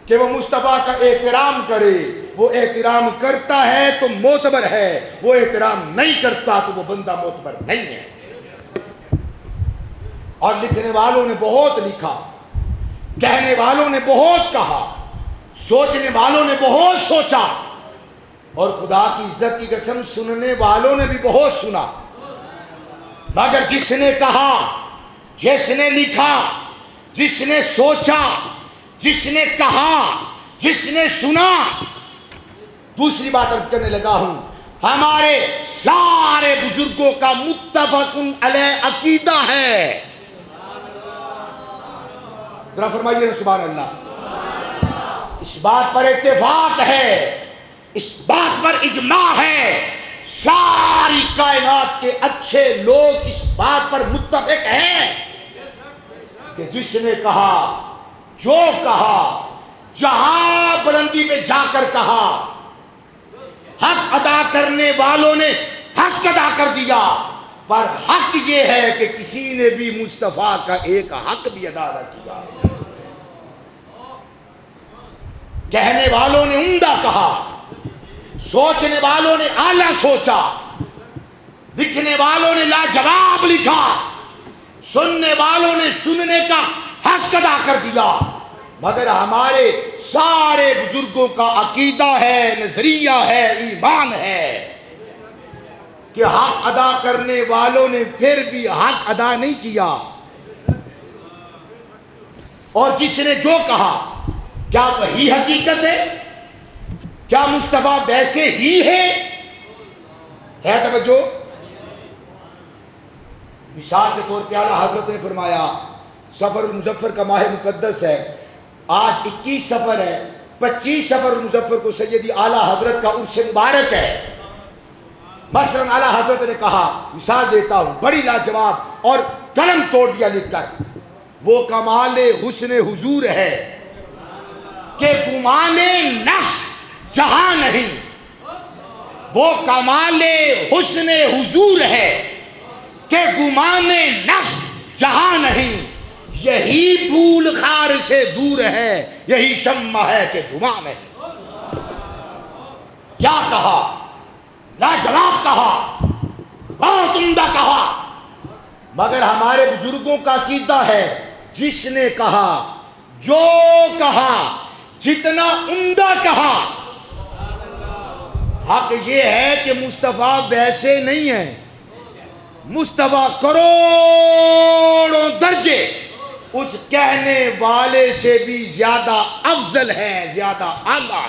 کہ وہ مصطفیٰ کا احترام کرے. وہ احترام کرتا ہے تو معتبر ہے، وہ احترام نہیں کرتا تو وہ بندہ معتبر نہیں ہے. اور لکھنے والوں نے بہت لکھا، کہنے والوں نے بہت کہا، سوچنے والوں نے بہت سوچا، اور خدا کی عزت کی قسم سننے والوں نے بھی بہت سنا، مگر جس نے کہا، جس نے لکھا، جس نے سوچا، جس نے کہا، جس نے سنا، دوسری بات عرض کرنے لگا ہوں، ہمارے سارے بزرگوں کا متفق علیہ عقیدہ ہے. ذرا فرمائیے نا سبحان اللہ. اس بات پر اتفاق ہے، اس بات پر اجماع ہے، ساری کائنات کے اچھے لوگ اس بات پر متفق ہیں کہ جس نے کہا، جو کہا، جہاں بلندی پہ جا کر کہا، حق ادا کرنے والوں نے حق ادا کر دیا، پر حق یہ ہے کہ کسی نے بھی مصطفیٰ کا ایک حق بھی ادا نہ کیا. کہنے والوں نے عمدہ کہا، سوچنے والوں نے اعلیٰ سوچا، لکھنے والوں نے لاجواب لکھا، سننے والوں نے سننے کا حق ادا کر دیا، مگر ہمارے سارے بزرگوں کا عقیدہ ہے، نظریہ ہے، ایمان ہے کہ حق ادا کرنے والوں نے پھر بھی حق ادا نہیں کیا. اور جس نے جو کہا، کیا وہی حقیقت ہے؟ کیا مصطفیٰ ویسے ہی ہے توجہ؟ مثال کے طور پہ اعلیٰ حضرت نے فرمایا، سفر المظفر کا ماہ مقدس ہے، آج 21 سفر ہے، 25 سفر المظفر کو سیدی اعلیٰ حضرت کا عرس مبارک ہے. مثلاً اعلیٰ حضرت نے کہا، مثال دیتا ہوں بڑی لاجواب، اور قلم توڑ دیا لکھ کر، وہ کمال حسن حضور ہے کہ گمان نفس جہاں نہیں، وہ کمال حسن حضور ہے کہ گمان نفس جہاں نہیں، یہی پھول خار سے دور ہے، یہی شمع ہے کہ دھواں نہیں. کیا کہا؟ لاجواب کہا، بہت عمدہ کہا، مگر ہمارے بزرگوں کا عقیدہ ہے، جس نے کہا، جو کہا، جتنا عمدہ کہا، حق یہ ہے کہ مصطفیٰ ویسے نہیں ہے، مصطفیٰ کروڑوں درجے اس کہنے والے سے بھی زیادہ افضل ہے، زیادہ اعلیٰ.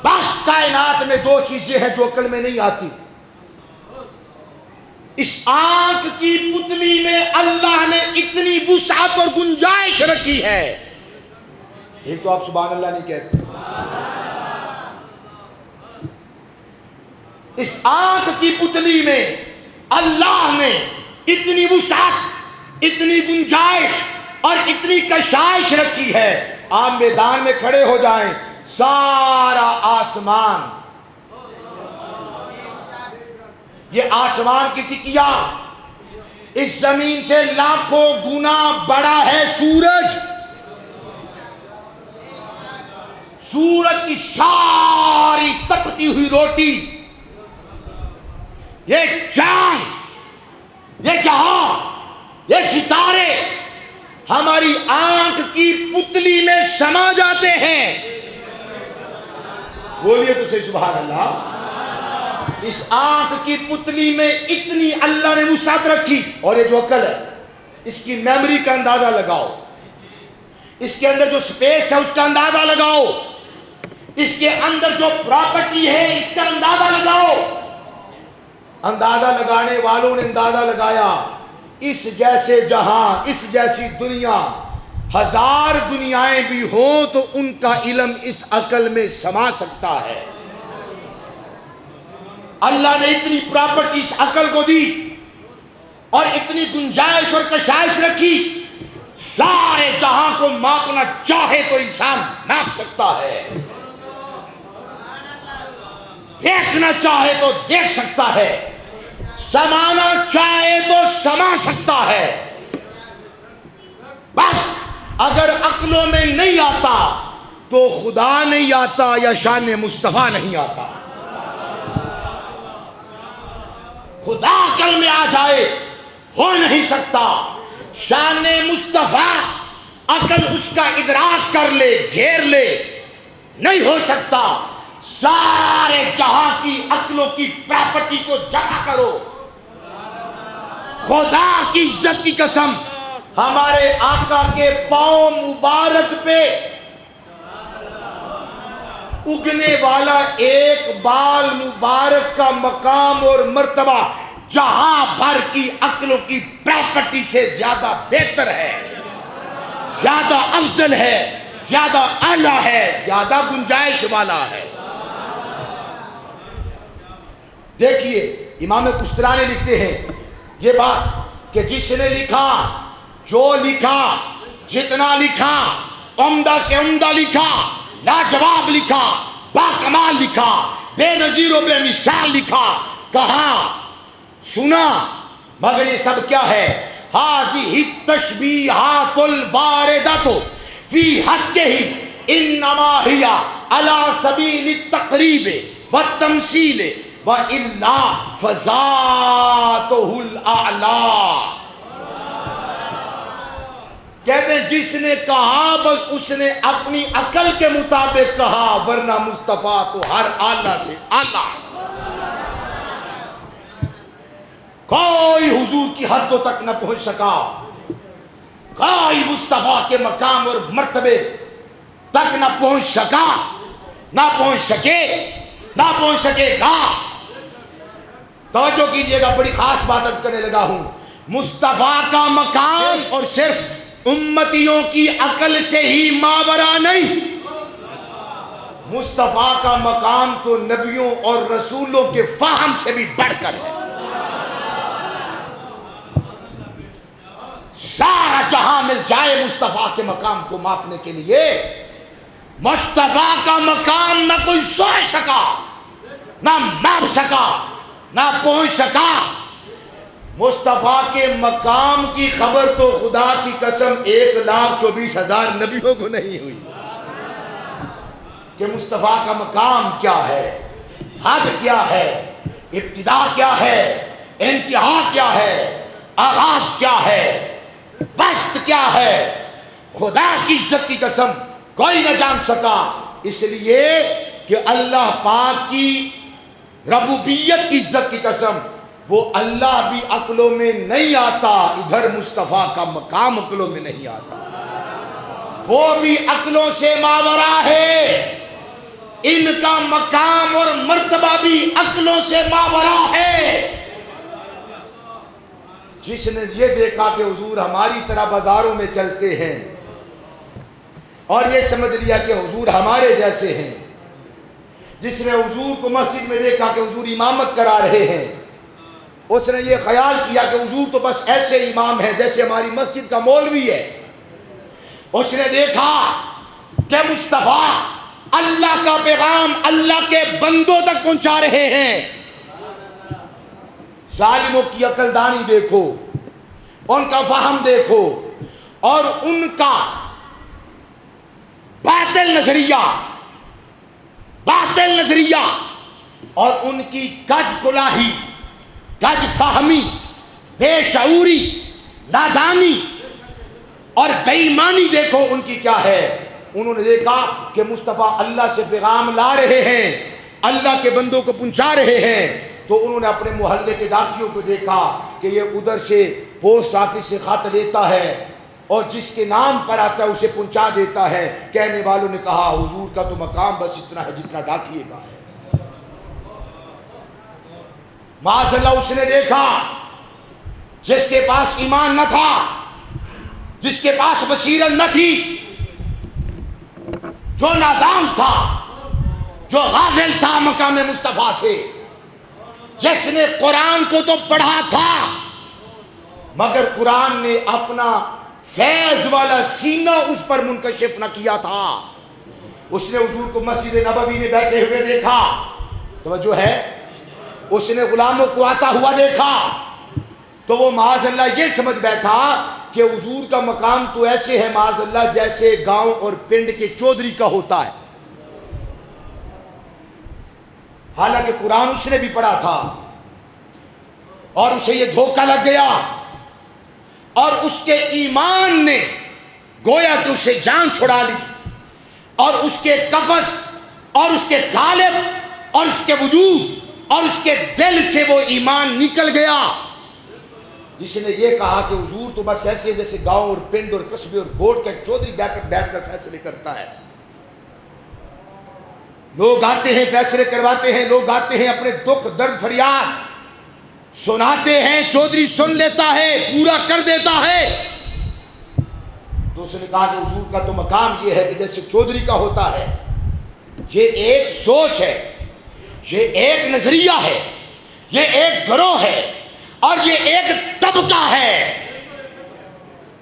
بس کائنات میں دو چیزیں ہیں جو عقل میں نہیں آتی. اس آنکھ کی پتلی میں اللہ نے اتنی وسعت اور گنجائش رکھی ہے، ایک تو آپ سبحان اللہ نہیں کہتے. اس آنکھ کی پتلی میں اللہ نے اتنی وسعت، اتنی گنجائش اور اتنی کشائش رکھی ہے. آپ میدان میں کھڑے ہو جائیں، سارا آسمان، یہ آسمان کی ٹکیا اس زمین سے لاکھوں گنا بڑا ہے سورج. سورج کی ساری تپتی ہوئی روٹی، یہ چاند، یہ جہاں، یہ ستارے ہماری آنکھ کی پتلی میں سما جاتے ہیں. بولیے تو صحیح سبحان اللہ. اس آنکھ کی پتلی میں اتنی اللہ نے وسعت رکھی. اور یہ جو عقل ہے، اس کی میموری کا اندازہ لگاؤ، اس کے اندر جو سپیس ہے اس کا اندازہ لگاؤ، اس کے اندر جو پراپرٹی ہے اس کا اندازہ لگاؤ. اندازہ لگانے والوں نے اندازہ لگایا، اس جیسے جہاں، اس جیسی دنیا، 1000 دنیایں بھی ہوں تو ان کا علم اس عقل میں سما سکتا ہے. اللہ نے اتنی پراپرٹی اس عقل کو دی اور اتنی گنجائش اور کشائش رکھی، سارے جہاں کو ماپنا چاہے تو انسان ناپ سکتا ہے، دیکھنا چاہے تو دیکھ سکتا ہے، سمانا چاہے تو سما سکتا ہے. بس اگر عقلوں میں نہیں آتا تو خدا نہیں آتا یا شان مصطفیٰ نہیں آتا. خدا عقل میں آ جائے ہو نہیں سکتا. شان مصطفیٰ عقل اس کا ادراک کر لے گھیر لے نہیں ہو سکتا. سارے جہاں کی عقلوں کی پراپرٹی کو جمع کرو. خدا کی عزت کی قسم ہمارے آقا کے پاؤں مبارک پہ اگنے والا ایک بال مبارک کا مقام اور مرتبہ جہاں بھر کی عقلوں کی پراپرٹی سے زیادہ بہتر ہے، زیادہ افضل ہے، زیادہ اعلیٰ ہے، زیادہ گنجائش والا ہے. دیکھیے امام کشترانی لکھتے ہیں یہ بات کہ جس نے لکھا، جو لکھا، جتنا لکھا، عمدہ سے عمدہ لکھا، لاجواب لکھا، باکمال لکھا، بے نظیر و بے مثال لکھا، کہا، سنا، مگر یہ سب کیا ہے؟ ہذہ التشبیہات الواردۃ فی حقہ انما ہی علی سبیل التقریب والتمثیل وَإِلَّا فَذَاتُهُ الْأَعْلَىٰ. کہتے ہیں جس نے کہا بس اس نے اپنی عقل کے مطابق کہا، ورنہ مصطفیٰ تو ہر اعلیٰ سے اعلیٰ. کوئی حضور کی حدوں تک نہ پہنچ سکا، کوئی مصطفیٰ کے مقام اور مرتبے تک نہ پہنچ سکا، نہ پہنچ سکے، نہ پہنچ سکے گا. توجہ کیجئے گا، بڑی خاص بات عرض کرنے لگا ہوں. مصطفیٰ کا مقام اور صرف امتیوں کی عقل سے ہی ماورا نہیں، مصطفیٰ کا مقام تو نبیوں اور رسولوں کے فہم سے بھی بڑھ کر ہے. سارا جہاں مل جائے مصطفیٰ کے مقام کو ماپنے کے لیے، مصطفیٰ کا مقام نہ کوئی سوچ سکا، نہ ماپ سکا، نہ پہنچ سکا. مصطفیٰ کے مقام کی خبر تو خدا کی قسم 1,24,000 نبیوں کو نہیں ہوئی کہ مصطفیٰ کا مقام کیا ہے، حد کیا ہے، ابتدا کیا ہے، انتہا کیا ہے، آغاز کیا ہے، وسط کیا ہے. خدا کی عزت کی قسم کوئی نہ جان سکا، اس لیے کہ اللہ پاک کی ربوبیت کی عزت کی قسم وہ اللہ بھی عقلوں میں نہیں آتا، ادھر مصطفیٰ کا مقام عقلوں میں نہیں آتا، وہ بھی عقلوں سے ماورا ہے. ان کا مقام اور مرتبہ بھی عقلوں سے ماورا ہے. جس نے یہ دیکھا کہ حضور ہماری طرح بازاروں میں چلتے ہیں اور یہ سمجھ لیا کہ حضور ہمارے جیسے ہیں، جس نے حضور کو مسجد میں دیکھا کہ حضور امامت کرا رہے ہیں، اس نے یہ خیال کیا کہ حضور تو بس ایسے امام ہیں جیسے ہماری مسجد کا مولوی ہے. اس نے دیکھا کہ مصطفیٰ اللہ کا پیغام اللہ کے بندوں تک پہنچا رہے ہیں. ظالموں کی عقل دانی دیکھو، ان کا فہم دیکھو، اور ان کا باطل نظریہ اور ان کی کج کلاہی، کج فہمی، بے شعوری، نادانی اور بے ایمانی دیکھو ان کی کیا ہے. انہوں نے دیکھا کہ مصطفیٰ اللہ سے پیغام لا رہے ہیں، اللہ کے بندوں کو پہنچا رہے ہیں، تو انہوں نے اپنے محلے کے ڈاکیوں کو دیکھا کہ یہ ادھر سے پوسٹ آفس سے خط لیتا ہے اور جس کے نام پر آتا ہے اسے پہنچا دیتا ہے. کہنے والوں نے کہا حضور کا تو مقام بس اتنا ہے جتنا ڈاکیے کا ہے. معاذ اللہ اس نے دیکھا جس کے پاس ایمان نہ تھا، جس کے پاس بصیرت نہ تھی، جو نادان تھا، جو غافل تھا مقام مصطفیٰ سے، جس نے قرآن کو تو پڑھا تھا مگر قرآن نے اپنا فیض والا سینہ اس پر منکشف نہ کیا تھا. اس نے حضور کو مسجد نبوی میں بیٹھے ہوئے دیکھا، توجہ ہے، اس نے غلاموں کو آتا ہوا دیکھا، تو وہ معاذ اللہ یہ سمجھ بیٹھا کہ حضور کا مقام تو ایسے ہے معاذ اللہ جیسے گاؤں اور پنڈ کے چودھری کا ہوتا ہے. حالانکہ قرآن اس نے بھی پڑھا تھا. اور اسے یہ دھوکہ لگ گیا اور اس کے ایمان نے گویا کہ اسے جان چھڑا لی اور اس کے قفس اور اس کے قالب اور اس کے وجود اور اس کے دل سے وہ ایمان نکل گیا، جس نے یہ کہا کہ حضور تو بس ایسے جیسے گاؤں اور پنڈ اور قصبے اور گوٹ کا چودھری بیٹھ کر فیصلے کرتا ہے۔ لوگ آتے ہیں فیصلے کرواتے ہیں، لوگ آتے ہیں اپنے دکھ درد فریاد سناتے ہیں، چودھری سن لیتا ہے، پورا کر دیتا ہے۔ تو اس نے کہا کہ حضور کا تو مقام یہ ہے کہ جیسے چودھری کا ہوتا ہے، یہ ایک سوچ ہے، یہ ایک نظریہ ہے، یہ ایک گروہ ہے اور یہ ایک طبقہ ہے،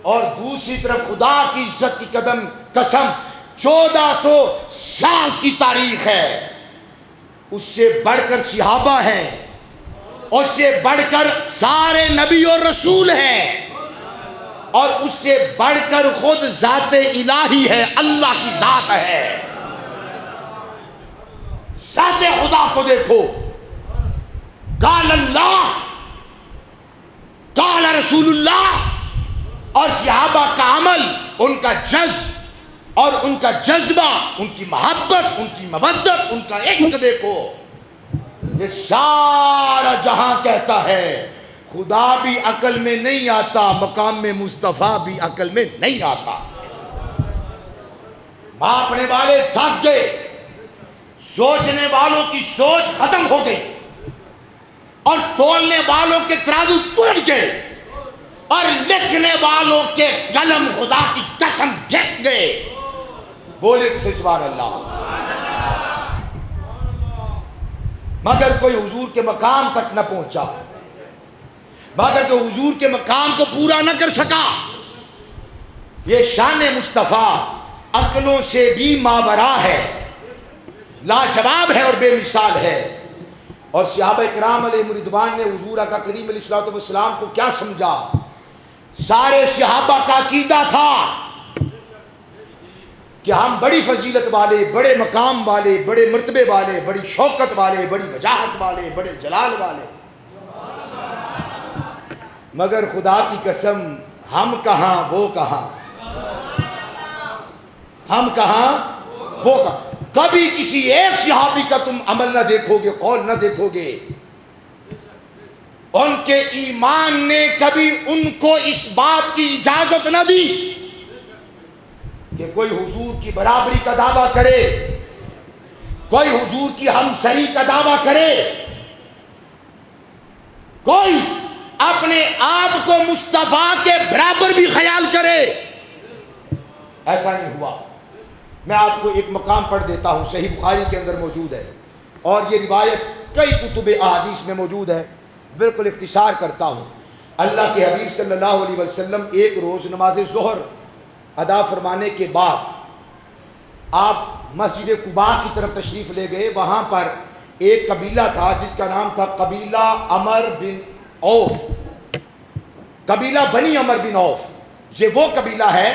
اور دوسری طرف خدا کی عزت کی قسم 1400 سال کی تاریخ ہے، اس سے بڑھ کر صحابہ ہیں، اس سے بڑھ کر سارے نبی اور رسول ہیں، اور اس سے بڑھ کر خود ذات الہی ہے، اللہ کی ذات ہے۔ ذات خدا کو دیکھو، قال اللہ قال رسول اللہ، اور صحابہ کا عمل، ان کا جذب اور ان کا جذبہ، ان کی محبت، ان کی مودت، ان کا عشق دیکھو۔ یہ سارا جہاں کہتا ہے خدا بھی عقل میں نہیں آتا، مقام میں مصطفیٰ بھی عقل میں نہیں آتا۔ ماپنے والے تھک گئے، سوچنے والوں کی سوچ ختم ہو گئی، اور تولنے والوں کے ترازو ٹوٹ گئے، اور لکھنے والوں کے قلم خدا کی قسم گھس گئے۔ بولے تو سبحان اللہ۔ مگر کوئی حضور کے مقام تک نہ پہنچا، مگر جو حضور کے مقام کو پورا نہ کر سکا۔ یہ شان مصطفیٰ عقلوں سے بھی ماورا ہے، لاجواب ہے اور بے مثال ہے۔ اور صحابہ کرام علیہ رضوان نے حضور آقا کریم علیہ الصلوۃ والسلام کو کیا سمجھا؟ سارے صحابہ کا عقیدہ تھا کہ ہم بڑی فضیلت والے، بڑے مقام والے، بڑے مرتبے والے، بڑی شوکت والے، بڑی وجاہت والے، بڑے جلال والے، مگر خدا کی قسم ہم کہاں وہ کہاں، ہم کہاں وہ کہاں۔ کبھی کسی ایک صحابی کا تم عمل نہ دیکھو گے، قول نہ دیکھو گے، ان کے ایمان نے کبھی ان کو اس بات کی اجازت نہ دی کہ کوئی حضور کی برابری کا دعویٰ کرے، کوئی حضور کی ہمسری کا دعویٰ کرے، کوئی اپنے آپ کو مصطفیٰ کے برابر بھی خیال کرے۔ ایسا نہیں ہوا۔ میں آپ کو ایک مقام پڑھ دیتا ہوں، صحیح بخاری کے اندر موجود ہے، اور یہ روایت کئی کتب احادیث میں موجود ہے، بالکل اختصار کرتا ہوں۔ اللہ کے حبیب صلی اللہ علیہ وسلم ایک روز نماز ظہر ادا فرمانے کے بعد آپ مسجد قباء کی طرف تشریف لے گئے۔ وہاں پر ایک قبیلہ تھا جس کا نام تھا قبیلہ عمر بن عوف، قبیلہ بنی عمر بن عوف۔ یہ وہ قبیلہ ہے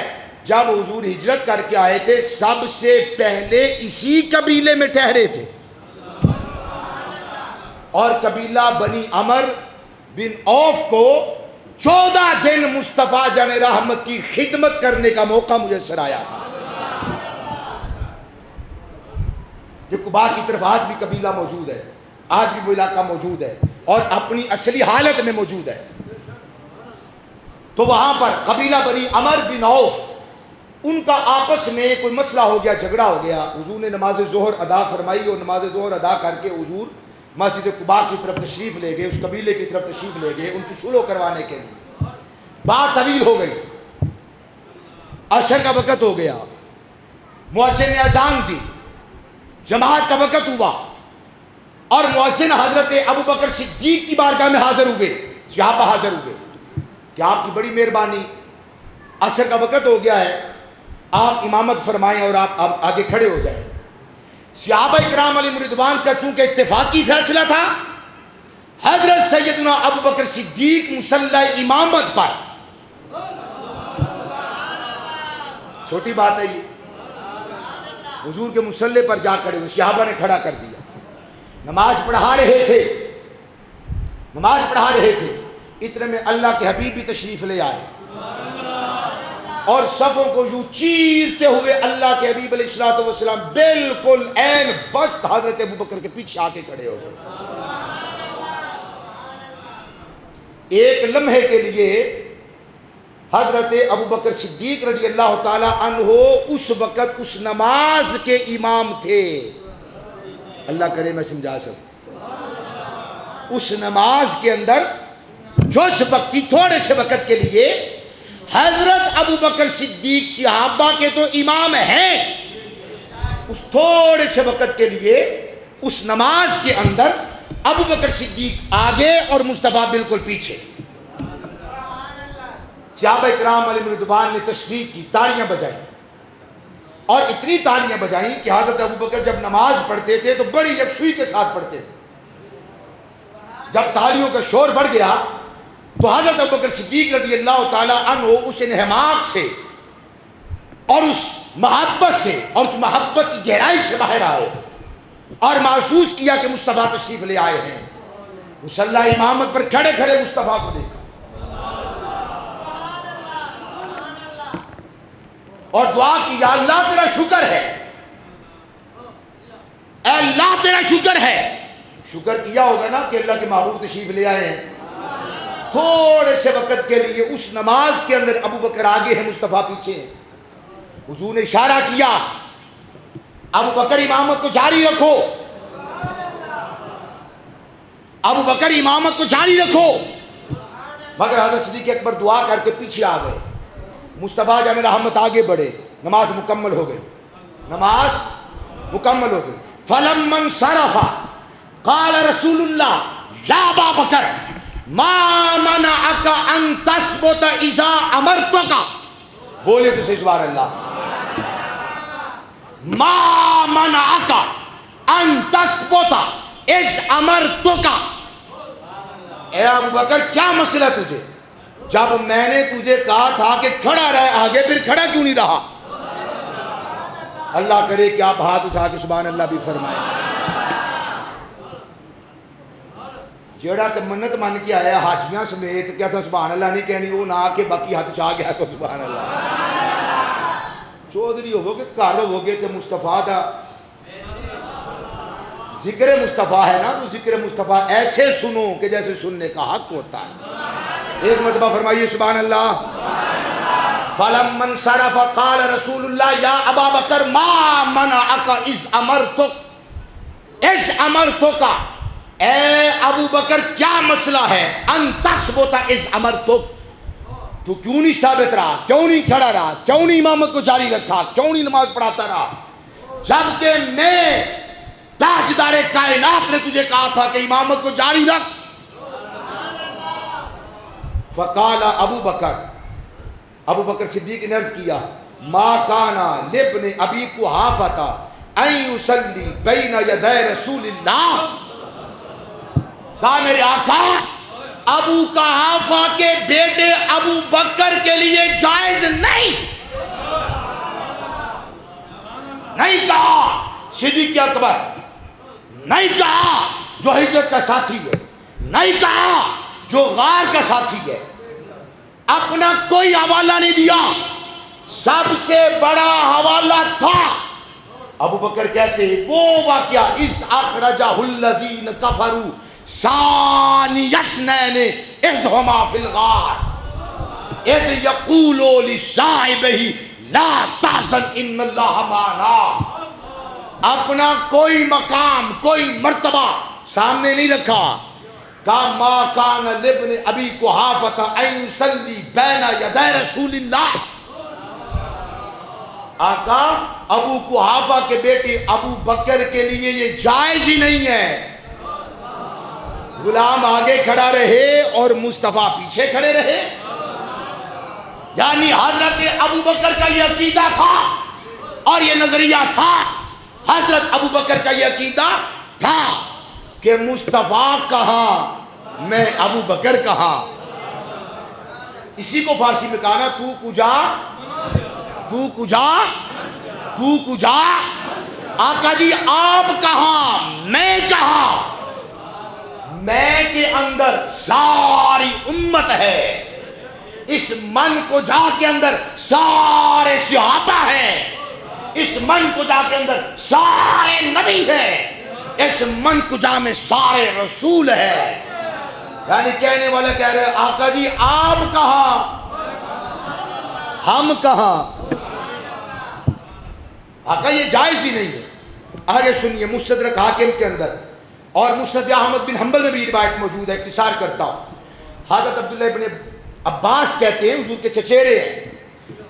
جب حضور ہجرت کر کے آئے تھے سب سے پہلے اسی قبیلے میں ٹھہرے تھے، اور قبیلہ بنی عمر بن عوف کو 14 دن مصطفیٰ جان رحمت کی خدمت کرنے کا موقع میسر آیا تھا۔ یہ قباء کی طرف آج بھی قبیلہ موجود ہے، آج بھی وہ علاقہ موجود ہے اور اپنی اصلی حالت میں موجود ہے۔ تو وہاں پر قبیلہ بنی عمر بن عوف، ان کا آپس میں کوئی مسئلہ ہو گیا، جھگڑا ہو گیا۔ حضور نے نماز ظہر ادا فرمائی اور نماز ظہر ادا کر کے حضور مسجد قباء کی طرف تشریف لے گئے، اس قبیلے کی طرف تشریف لے گئے ان کی صلح کروانے کے لیے۔ بات طویل ہو گئی، عصر کا وقت ہو گیا، مؤذن نے اذان دی، جماعت کا وقت ہوا، اور مؤذن حضرت ابو بکر صدیق کی بارگاہ میں حاضر ہوئے، صحابہ حاضر ہوئے کہ آپ کی بڑی مہربانی، عصر کا وقت ہو گیا ہے، آپ امامت فرمائیں اور آپ آگے کھڑے ہو جائیں۔ صحابہ اکرام علیہ رضوان کا چونکہ اتفاقی فیصلہ تھا، حضرت سیدنا ابو بکر صدیق مصلی امامت پر، چھوٹی بات ہے یہ، حضور کے مصلی پر جا کھڑے ہوئے، صحابہ نے کھڑا کر دیا، نماز پڑھا رہے تھے، نماز پڑھا رہے تھے، اتنے میں اللہ کے حبیب بھی تشریف لے آئے اور صفوں کو یوں چیرتے ہوئے اللہ کے حبیب علیہ الصلوۃ والسلام بالکل عین وسط حضرت ابوبکر کے پیچھے آ کے کھڑے ہو گئے۔ ایک لمحے کے لیے حضرت ابوبکر صدیق رضی اللہ تعالی عنہ اس وقت اس نماز کے امام تھے۔ اللہ کرے میں سمجھا سکوں، اس نماز کے اندر جو وقتی تھوڑے سے وقت کے لیے حضرت ابوبکر صدیق صحابہ کے تو امام ہیں، اس تھوڑے سے وقت کے لیے اس نماز کے اندر ابوبکر صدیق آگے اور مصطفیٰ بالکل پیچھے۔ صحابہ کرام علیہم رضوان نے تشفیق کی، تالیاں بجائیں، اور اتنی تالیاں بجائیں کہ حضرت ابوبکر جب نماز پڑھتے تھے تو بڑی یکسوئی کے ساتھ پڑھتے تھے۔ جب تالیوں کا شور بڑھ گیا تو حضرت ابوبکر صدیق رضی اللہ تعالی عنہ اس انہماک سے اور اس محبت سے اور اس محبت کی گہرائی سے باہر آئے اور محسوس کیا کہ مصطفیٰ تشریف لے آئے ہیں۔ مصلی امامت پر کھڑے کھڑے مصطفیٰ کو دیکھا اور دعا کی، یا اللہ تیرا شکر ہے، اے اللہ تیرا شکر ہے۔ شکر کیا ہوگا نا کہ اللہ کے محبوب تشریف لے آئے ہیں۔ تھوڑے سے وقت کے لیے اس نماز کے اندر ابوبکر آگے ہیں، مصطفیٰ پیچھے ہیں۔ حضور نے اشارہ کیا، ابوبکر امامت کو جاری رکھو، ابوبکر امامت کو جاری رکھو۔ مگر حضرت صدیق اکبر دعا کر کے پیچھے آ گئے۔ مصطفیٰ جان رحمت آگے بڑھے، نماز مکمل ہو گئی، نماز مکمل ہو گئی۔ فلما انصرف قال رسول اللہ یا ابا بکر ما منعک ان تثبت اذا امرتک، بولے تو صحیح سبحان اللہ، ما منعک ان تثبت اذ امرتک، اے ابو بکر کیا مسئلہ تجھے، جب میں نے تجھے کہا تھا کہ کھڑا رہے آگے پھر کھڑا کیوں نہیں رہا؟ اللہ کرے کہ آپ ہاتھ اٹھا کے سبحان اللہ بھی فرمائیں۔ جیڑا تے منت من کے آیا حاجیاں سمیت کیا سا سبحان اللہ نہیں کہنی، وہ نہ آ کے باقی ہاتھ چاہ گیا تو سبحان اللہ۔ چودھری ہوگو کہ کار ہوگے تے مصطفیٰ دا ذکر مصطفیٰ ہے نا، تو ذکر مصطفیٰ ایسے سنو کہ جیسے سننے کا حق ہوتا ہے۔ ایک مرتبہ فرمائیے سبحان اللہ۔ فلما انصرف قال رسول اللہ یا ابا بکر ما منعک اذ امرتک، اے ابو بکر کیا مسئلہ ہے، ان تثبت اذ امرتک، تو کیوں نہیں ثابت رہا، کیوں نہیں کھڑا رہا، کیوں نہیں امامت کو جاری رکھا، کیوں نہیں نماز پڑھاتا رہا، جبکہ میں تاجدار کائنات نے تجھے کہا تھا کہ امامت کو جاری رکھ۔ فقال ابو بکر صدیق نے عرض کیا، ما کانا لابن ابی قحافہ ان یصلی بین یدی رسول اللہ، کہا میرے آقا ابو قحافہ کے بیٹے ابو بکر کے لیے جائز نہیں کہا صدیق اکبر، نہیں کہا جو ہجرت کا ساتھی ہے، نہیں کہا جو غار کا ساتھی ہے، اپنا کوئی حوالہ نہیں دیا، سب سے بڑا حوالہ تھا ابو بکر کہتے وہ واقعہ اذ اخرجہ الذین کفروا ثانی اثنین اذ ہما فی الغار اذ یقول لصاحبہ لا تحزن ان اللہ معنا۔ اپنا کوئی مقام کوئی مرتبہ سامنے نہیں رکھا، کہا ما کان لابن ابی قحافہ ان یصلی بین یدی رسول اللہ، آقا ابو قحافہ کے بیٹے ابو بکر کے لیے یہ جائز ہی نہیں ہے۔ غلام آگے کھڑا رہے اور مصطفیٰ پیچھے کھڑے رہے، یعنی حضرت ابو بکر کا یہ عقیدہ تھا اور یہ نظریہ تھا، حضرت ابو بکر کا یہ عقیدہ تھا کہ مصطفیٰ کہاں میں ابو بکر کہاں۔ اسی کو فارسی میں کہا نا، تو کجا تو کجا تو کجا، آقا جی آپ کہاں میں کہاں، میں کے اندر ساری امت ہے، اس من کو جا کے اندر سارے صحابہ ہیں، اس من کو جا کے اندر سارے نبی ہیں، اس من کو جا میں سارے رسول ہیں۔ یعنی کہنے والا کہہ رہے آقا جی آپ کہاں ہم کہاں؟ آقا یہ جائز ہی نہیں ہے۔ آگے سنیے، مستدرک حاکم کے اندر اور مسند احمد بن حنبل میں بھی روایت موجود ہے، اختصار کرتا ہوں۔ حضرت عبداللہ ابن عباس کہتے ہیں، حضور کے چچیرے ہیں،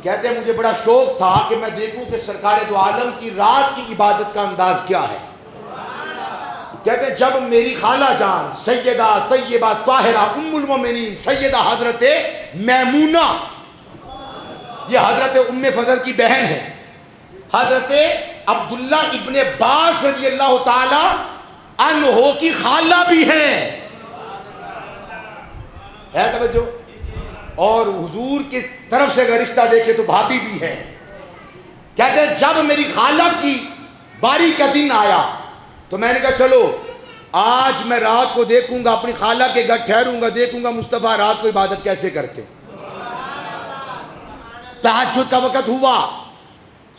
کہتے ہیں مجھے بڑا شوق تھا کہ میں دیکھوں کہ سرکار دو عالم کی رات کی عبادت کا انداز کیا ہے۔ کہتے ہیں جب میری خالہ جان سیدہ طیبہ طاہرہ ام المومنین سیدہ حضرت میمونہ، یہ حضرت ام فضل کی بہن ہے، حضرت عبداللہ ابن عباس رضی اللہ تعالی عنہ کی خالہ بھی ہیں، ہے توجہ، اور حضور کی طرف سے اگر رشتہ دیکھے تو بھابھی بھی ہے۔ کہتے ہیں جب میری خالہ کی باری کا دن آیا تو میں نے کہا چلو آج میں رات کو دیکھوں گا، اپنی خالہ کے گھر ٹھہروں گا، دیکھوں گا مصطفیٰ رات کو عبادت کیسے کرتے۔ تہجد کا وقت ہوا،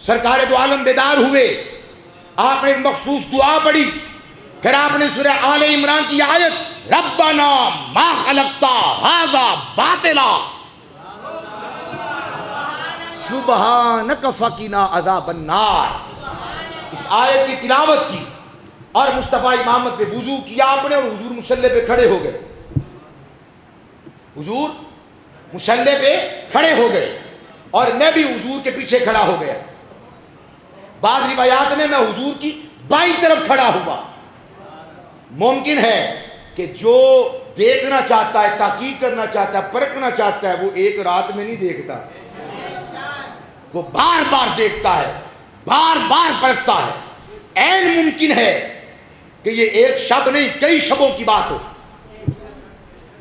سرکار دو عالم بیدار ہوئے، آپ نے مخصوص دعا پڑھی، پھر آپ نے سورہ آل عمران کی آیت ربنا ما خلقتا ھذا باطلا سبحانک فقنا عذاب النار، اس آیت کی تلاوت کی اور مصطفیٰ امامت پہ وضو کیا آپ نے، اور حضور مصلی پہ کھڑے ہو گئے، حضور مصلی پہ کھڑے ہو گئے اور میں بھی حضور کے پیچھے کھڑا ہو گیا۔ بعض روایات میں حضور کی بائیں طرف کھڑا ہوا۔ ممکن ہے کہ جو دیکھنا چاہتا ہے، تحقیق کرنا چاہتا ہے، پرکھنا چاہتا ہے، وہ ایک رات میں نہیں دیکھتا، وہ بار بار دیکھتا ہے، بار بار پرکھتا ہے۔ عین ممکن ہے کہ یہ ایک شب نہیں کئی شبوں کی بات ہو۔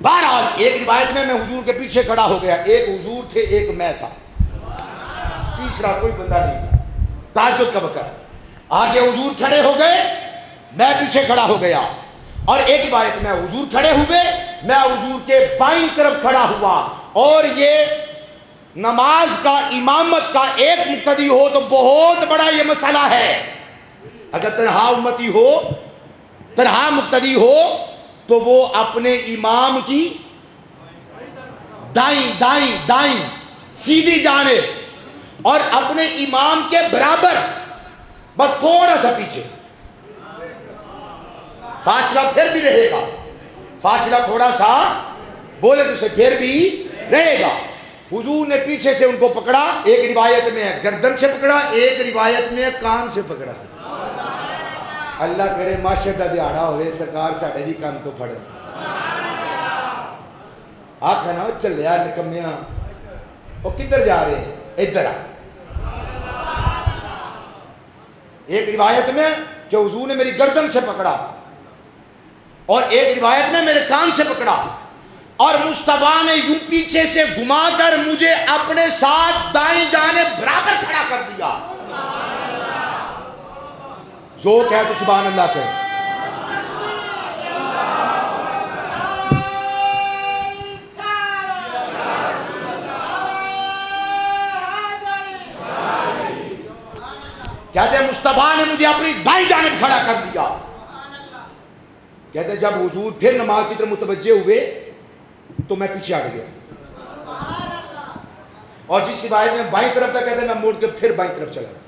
بہرحال ایک روایت میں حضور کے پیچھے کھڑا ہو گیا، ایک حضور تھے ایک میں تھا، تیسرا کوئی بندہ نہیں تھا۔ تہجد کا وقت، آگے حضور کھڑے ہو گئے، میں پیچھے کھڑا ہو گیا، اور ایک روایت میں حضور کھڑے ہوئے، میں حضور کے بائیں طرف کھڑا ہوا۔ اور یہ نماز کا امامت کا ایک مقتدی ہو تو بہت بڑا یہ مسئلہ ہے۔ اگر تنہا امتی ہو، تنہا مقتدی ہو، تو وہ اپنے امام کی دائیں دائیں دائیں سیدھی جانب اور اپنے امام کے برابر، بس تھوڑا سا پیچھے، فاصلہ پھر بھی رہے گا، فاصلہ تھوڑا سا بولے تو سے پھر بھی رہے گا۔ حضور نے پیچھے سے ان کو پکڑا، ایک روایت میں گردن سے پکڑا، ایک روایت میں کان سے پکڑا۔ اللہ کرے معاشر دا دیہڑا ہوئے سرکار ساڑھے بھی کان تو پھڑے، آکھا نا چلے یار نکمیاں، وہ کدھر جا رہے ہیں؟ ادھر آ۔ ایک روایت میں کہ حضور نے میری گردن سے پکڑا، اور ایک روایت میں میرے کان سے پکڑا، اور مصطفیٰ نے یوں پیچھے سے گھما کر مجھے اپنے ساتھ دائیں جانب برابر کھڑا کر دیا۔ جو کہے تو سبحان اللہ کہے۔ کہتے ہیں مصطفیٰ نے مجھے اپنی دائیں جانب کھڑا کر دیا۔ کہتے ہیں جب حضور پھر نماز کی طرف متوجہ ہوئے تو میں پیچھے ہٹ گیا، اور جس روایت میں بائیں طرف تھا کہتے ہیں میں موڑ کے پھر بائیں طرف چلا گیا۔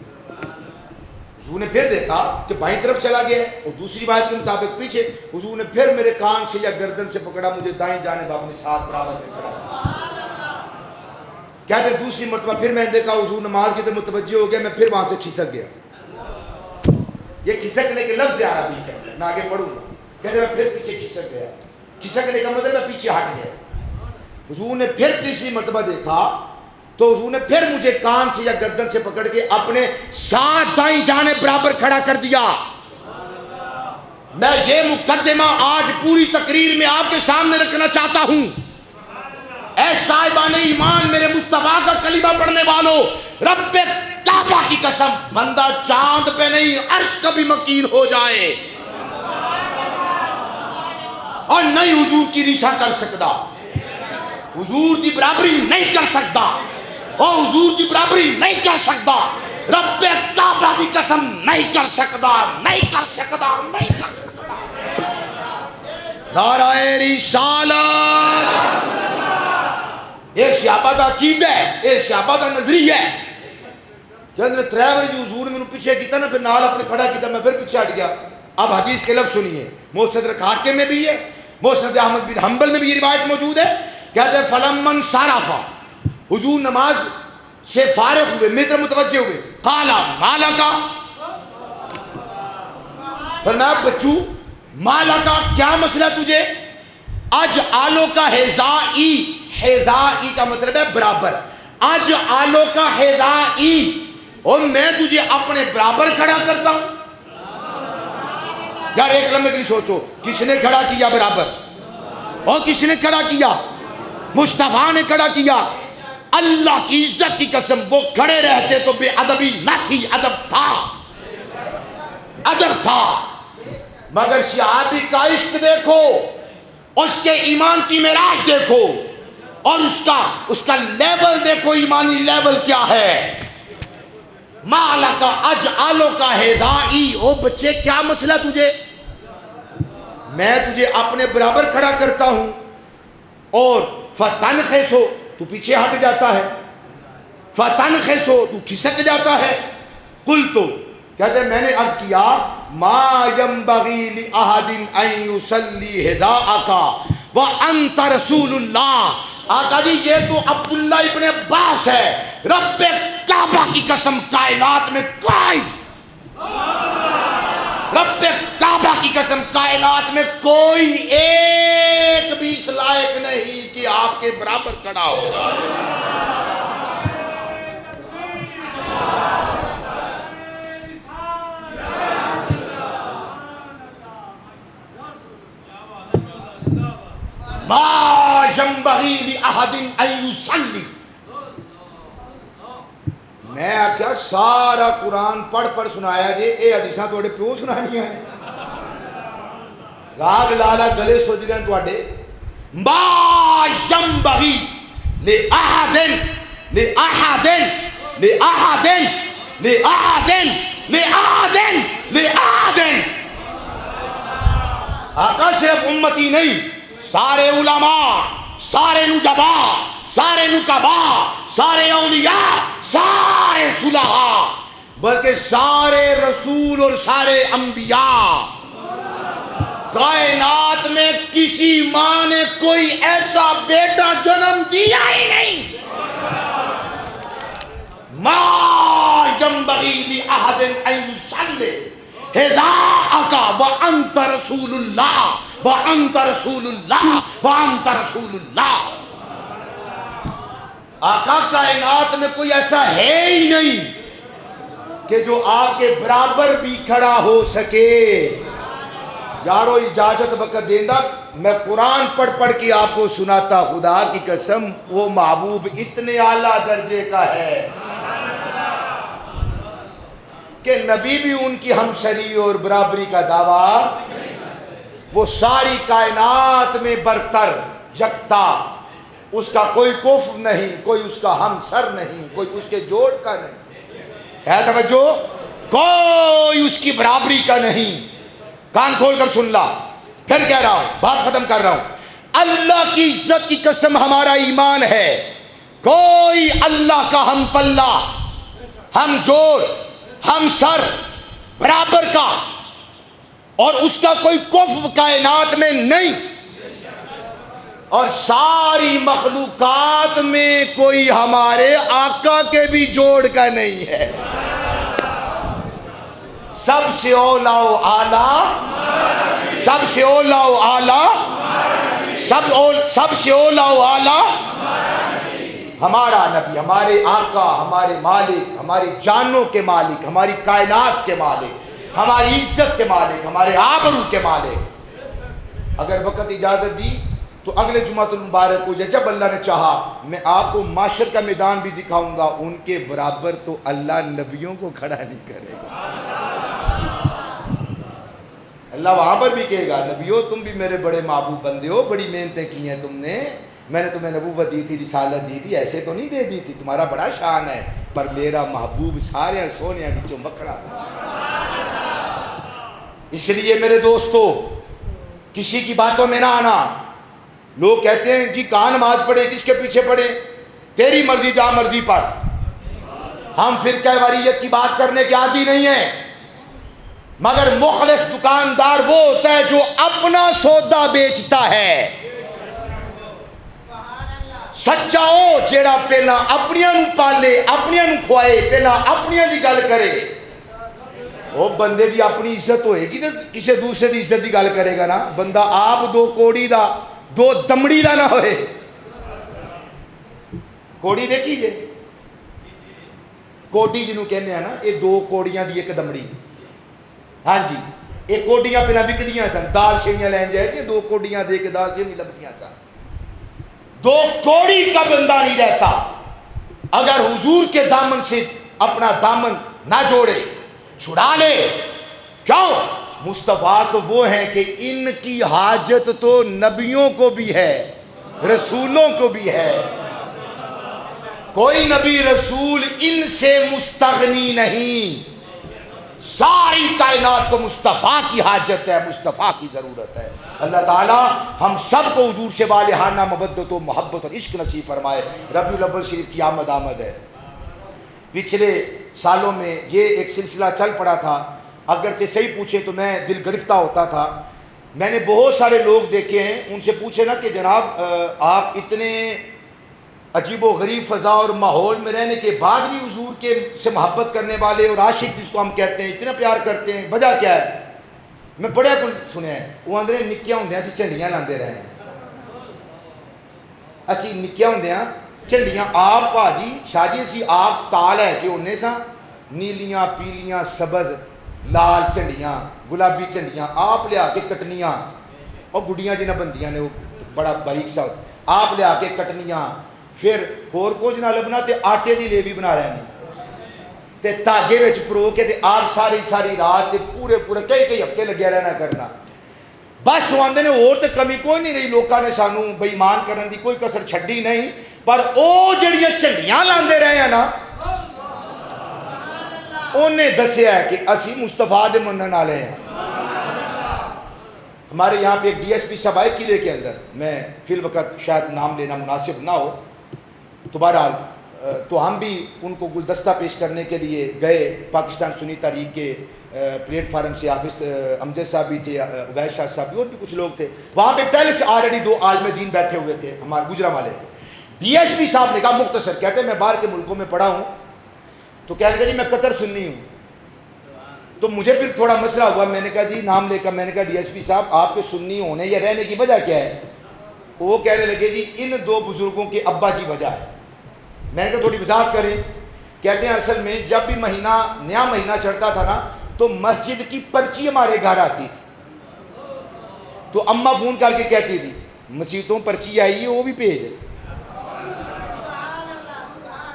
حضور نے پھر دیکھا کہ بائیں طرف چلا گیا، اور دوسری روایت کے مطابق پیچھے، حضور نے پھر میرے کان سے یا گردن سے پکڑا، مجھے دائیں جانب اپنے ساتھ برابر میں کھڑا۔ کہتے ہیں دوسری مرتبہ پھر میں نے دیکھا حضور نماز کی طرف متوجہ ہو گیا، میں پھر وہاں سے کھسک گیا۔ یہ کھسکنے کے لفظ عربی کے اندر میں آگے پڑھوں گا۔ کہتے ہیں میں پھر پیچھے کھسک گیا، کھسکنے کا مطلب میں پیچھے ہٹ گیا۔ حضور نے پھر تیسری مرتبہ دیکھا تو حضور نے پھر مجھے کان سے یا گردن سے پکڑ کے اپنے ساتھ دائیں جانب برابر کھڑا کر دیا۔ میں یہ مقدمہ آج پوری تقریر میں آپ کے سامنے رکھنا چاہتا ہوں۔ اے صاحبان ایمان، میرے مصطفیٰ کا کلمہ پڑھنے والوں، رب کعبہ کی قسم، بندہ چاند پہ نہیں عرش کا بھی مکین ہو جائے، اور نہیں حضور کی ریسا کر سکتا، حضور کی برابری نہیں کر سکتا، اور حضور کی برابری نہیں کر سکتا، رب کعبہ کی قسم نہیں کر سکتا، نہیں کر سکتا، نہیں کر سکتا۔ نعرہ رسالت، یہ صحابہ دا عقیدہ ہے، یہ صحابہ دا نظریہ ہے۔ کہ اندر 3 بار جو حضور نے مجھے پیچھے کیتا نا، پھر نال اپنے کھڑا کیتا، میں پھر پیچھے ہٹ گیا۔ اب حدیث کے لفظ سنیے، مستدرک حاکم میں بھی ہے، مسند احمد بن حنبل میں بھی یہ روایت موجود ہے۔ کہتے ہیں فلمن صرفا، حضور نماز سے فارغ ہوئے، میری طرف متوجہ ہوئے، قالا مالا کا، فرمایا بچو مالا کا کیا مسئلہ تجھے؟ اج آلو کا حذائی، حذائی کا مطلب ہے برابر، اج آلو کا حذائی، اور میں تجھے اپنے برابر کھڑا کرتا ہوں۔ یار ایک لمحے کے لیے سوچو، کس نے کھڑا کیا برابر؟ اور کس نے کھڑا کیا؟ مصطفیٰ نے کھڑا کیا۔ اللہ کی عزت کی قسم، وہ کھڑے رہتے تو بے ادبی نہ تھی، ادب تھا، ادب تھا۔ مگر صحابی کا عشق دیکھو، اس کے ایمان کی معراج دیکھو، اور اس کا لیول دیکھو، ایمانی لیول کیا ہے۔ مالا کا اج آلو کا حذائی، او بچے کیا مسئلہ تجھے؟ میں تجھے اپنے برابر کھڑا کرتا ہوں، اور فتن خیسو تو پیچھے ہٹ جاتا ہے، فتن خیسو تو کھسک جاتا ہے۔ قلتو، کہتے ہیں میں نے عرض کیا، ما ینبغی لأحد ان یصلی حذاءک وانت رسول اللہ۔ آقا جی یہ تو عبداللہ ابن عباس ہے، رب کعبہ کی قسم کائنات میں کوئی، رب کعبہ کی قسم کائنات میں کوئی ایک بھی اس لائق نہیں کہ آپ کے برابر کھڑا ہوگا۔ ما ینبغی لأحد ان یصلی۔ میں کیا سارا قرآن پڑھ سنایا جی، اے حدیثاں توڑے پیوں سنانیاں نے، راگ لالا گلے سوچ گئے توڑے۔ ما ینبغی لأحد لأحد لأحد لأحد لأحد لأحد۔ آقا صرف امتی نہیں، سارے علماء، سارے نجباء، سارے نقباء، سارے اولیاء، سارے صلحاء، بلکہ سارے رسول اور سارے انبیاء، کائنات میں کسی ماں نے کوئی ایسا بیٹا جنم دیا ہی نہیں۔ ما ینبغی لأحد ان یصلی حذاءک وانت رسول اللہ، وانت رسول اللہ، وانت رسول اللہ۔ آقا کائنات میں کوئی ایسا ہے ہی نہیں کہ جو آپ کے برابر بھی کھڑا ہو سکے۔ یارو اجازت وقت دیندہ، میں قرآن پڑھ کے آپ کو سناتا، خدا کی قسم وہ محبوب اتنے اعلیٰ درجے کا ہے کہ نبی بھی ان کی ہمسری اور برابری کا دعویٰ، وہ ساری کائنات میں برتر یکتا، اس کا کوئی کفو نہیں، کوئی اس کا ہمسر نہیں، کوئی اس کے جوڑ کا نہیں، ہے توجہ، کوئی اس کی برابری کا نہیں۔ کان کھول کر سن لا، پھر کہہ رہا ہوں، بات ختم کر رہا ہوں۔ اللہ کی عزت کی قسم ہمارا ایمان ہے، کوئی اللہ کا ہم پلہ، ہم جوڑ، ہم سر برابر کا، اور اس کا کوئی کفو کائنات میں نہیں، اور ساری مخلوقات میں کوئی ہمارے آقا کے بھی جوڑ کا نہیں ہے۔ سب سے اولا و اعلیٰ، سب سے اولا و اعلیٰ، سب سے اولا و اعلیٰ ہمارا نبی، ہمارے آقا، ہمارے مالک، ہماری جانوں کے مالک، ہماری کائنات کے مالک، ہماری عزت کے مالک، ہمارے آبرو کے مالک۔ اگر وقت اجازت دی تو اگلے جمعہ المبارک کو، یا جب اللہ نے چاہا، میں آپ کو معاشر کا میدان بھی دکھاؤں گا، ان کے برابر تو اللہ نبیوں کو کھڑا نہیں کرے گا۔ اللہ وہاں پر بھی کہے گا نبیو تم بھی میرے بڑے محبوب بندے ہو, بڑی محنتیں کی ہیں تم نے, میں نے تمہیں نبوت دی تھی, رسالت دی تھی, ایسے تو نہیں دے دی تھی, تمہارا بڑا شان ہے, پر میرا محبوب سارے سونے نیچوں بکھڑا تھا. اس لیے میرے دوستو کسی کی باتوں میں نہ آنا. لوگ کہتے ہیں جی کہاں نماز پڑھے, کس کے پیچھے پڑھے, تیری مرضی جہاں مرضی پڑھ. ہم فرقہ واریت کی بات کرنے کے عادی نہیں ہیں, مگر مخلص دکاندار وہ ہوتا ہے جو اپنا سودا بیچتا ہے. سچا ہو جیڑا پہلا اپنیاں نو پالے, اپنیاں نو کھوائے, پہلا اپنیاں دی گل کرے. وہ بندے دی اپنی عزت ہوئے گی تو کسی دوسرے دی عزت دی گل کرے گا نا. بندہ آپ دو کوڑی دا دو دمڑی دا نہ ہوئے. کوڑی دیکھی جے, کوڑی جنہوں کہنے ہیں نا, یہ دو کوڑیاں دی ایک دمڑی. ہاں جی, یہ کوڑیاں پہنا بکدیاں سن, دال شیویاں لین جائے تھے, دو کوڑیاں دے کے دال شیویاں لبدیاں سن. دو کوڑی کا بندہ نہیں رہتا اگر حضور کے دامن سے اپنا دامن نہ جوڑے, چھڑا لے. کیوں؟ مصطفیٰ تو وہ ہیں کہ ان کی حاجت تو نبیوں کو بھی ہے, رسولوں کو بھی ہے. کوئی نبی رسول ان سے مستغنی نہیں. ساری کائنات کو مصطفیٰ کی حاجت ہے, مصطفیٰ کی ضرورت ہے. اللہ تعالی ہم سب کو حضور سے والہانہ مودت و محبت اور عشق نصیب فرمائے. ربیع الاول شریف کی آمد ہے. پچھلے سالوں میں یہ ایک سلسلہ چل پڑا تھا, اگرچہ صحیح پوچھے تو میں دل گرفتہ ہوتا تھا. میں نے بہت سارے لوگ دیکھے ہیں, ان سے پوچھے نا کہ جناب آپ اتنے عجیب و غریب فضا اور ماحول میں رہنے کے بعد بھی حضور کے سے محبت کرنے والے اور عاشق جس کو ہم کہتے ہیں اتنا پیار کرتے ہیں, وجہ کیا ہے؟ میں بڑے کو سنے ہیں وہ آندھے نکیاں ہوندے ہیں اسی جھنڈیاں لاندے رہے ہیں, اسی نکیاں ہوندے ہیں جھنڈیاں. آپ بھاجی شاہ جی اسی آپ تال ہے کہ انہیں سا نیلیاں پیلیاں سبز لال جھنڈیاں گلابی جھنڈیاں آپ لیا کے کٹنیاں, اور گڈیاں جنہیں بندیاں نے وہ بڑا باریک سا آپ لیا کے کٹنیاں, پھر اور کچھ نہ لبنا تے آٹے دی لیوی بنا رہے ہیں تے تاگے وچ پرو کے تے آپ ساری رات تے پورے کئی ہفتے لگیا رہنا کرنا. بس وہ آندے نے اور تے کمی کوئی نہیں رہی, لوکاں نے سانو بے ایمان کرن دی کوئی کسر چھڈی نہیں, پر او جڑیاں جھنڈیاں لاندے رہے ہیں نا انہیں دسیا ہے کہ اسی مصطفیٰ دے منن والے ہیں. ہمارے یہاں پہ ایک ڈی ایس پی صاحب آئے قلعے کے اندر, میں فی الوقت شاید نام لینا مناسب نہ ہو, تو بہرحال تو ہم بھی ان کو گلدستہ پیش کرنے کے لیے گئے. پاکستان سنی تحریک کے پلیٹ فارم سے حافظ امجد صاحب بھی تھے, عبید شاہ صاحب بھی, اور بھی کچھ لوگ تھے وہاں پہ. پہلے سے آلریڈی دو عالم دین بیٹھے ہوئے تھے ہمارے گجرا والے. ڈی ایس پی صاحب نے کہا مختصر, کہتے ہیں میں باہر کے ملکوں میں پڑھا ہوں, تو کہنے لگا جی میں قطر سنی ہوں. تو مجھے پھر تھوڑا مسئلہ ہوا, میں نے کہا جی نام لے کر, میں نے کہا ڈی ایس پی صاحب آپ کے سنی ہونے یا رہنے کی وجہ کیا ہے؟ وہ کہنے لگے جی ان دو بزرگوں کے ابا جی وجہ ہے. میں نے کہا تھوڑی وضاحت کریں. کہتے ہیں اصل میں جب بھی نیا مہینہ چڑھتا تھا نا تو مسجد کی پرچی ہمارے گھر آتی تھی, تو اماں فون کر کے کہتی تھی مسجدوں پرچی آئی ہے وہ بھی بھیج.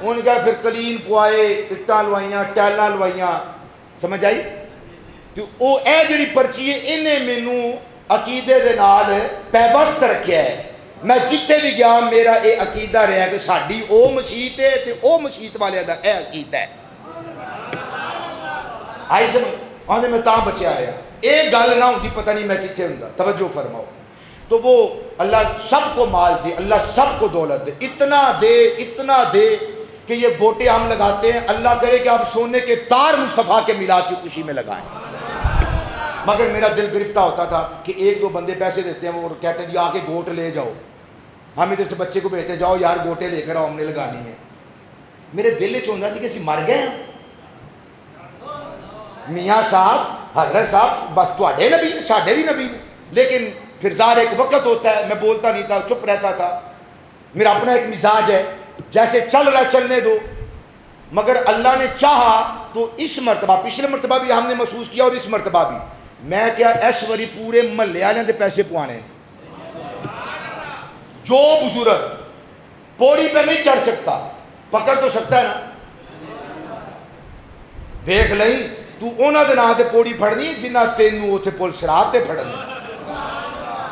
انہوں نے کہا پھر کلین پوائے, اٹاں لوائیاں, ٹیلاں لوائیاں, سمجھ آئی؟ تو وہ اے جڑی پرچی ہے انہیں مینوں عقیدے دے نال پیوست رکھیا ہے. میں جتے بھی گیا میرا اے عقیدہ رہا کہ ساڈی او مسیت ہے تے او مسیت والے دا اے عقیدہ ہے. آئی سمجھ آندے میں تاں بچیا رہا, اے گل نہ ہوندی پتہ نہیں میں کتنے ہوندا. توجہ فرماؤ. تو وہ اللہ سب کو مال دے, اللہ سب کو دولت دے, اتنا دے کہ یہ گوٹے ہم لگاتے ہیں, اللہ کرے کہ آپ سونے کے تار مصطفیٰ کے میلاد کی خوشی میں لگائیں. مگر میرا دل گرفتہ ہوتا تھا کہ ایک دو بندے پیسے دیتے ہیں اور کہتے ہیں جی آ کے گوٹ لے جاؤ, ہم ادھر سے بچے کو بھیجتے جاؤ یار گوٹے لے کر آؤ ہم نے لگانی ہے. میرے دل چاہتا سی کہ اسی مر گئے ہیں. میاں صاحب حضرت صاحب بس تواڈے نبی نے ساڈے بھی نبی نے, لیکن پھر ظاہر ایک وقت ہوتا ہے, میں بولتا نہیں تھا, چپ رہتا تھا. میرا اپنا ایک مزاج ہے, جیسے چل رہا چلنے دو. مگر اللہ نے چاہا تو اس مرتبہ, پچھلے مرتبہ بھی ہم نے محسوس کیا اور اس مرتبہ بھی, میں کیا اس وری پورے محلے والے دے پیسے پوانے. جو بزرگ پوڑی پہ نہیں چڑھ سکتا پکڑ تو سکتا ہے نا, دیکھ لیں تو انہاں دے نام تے پوڑی پھڑنی ہے جنہ تینوں اوتھے پل صراط تے پھڑن.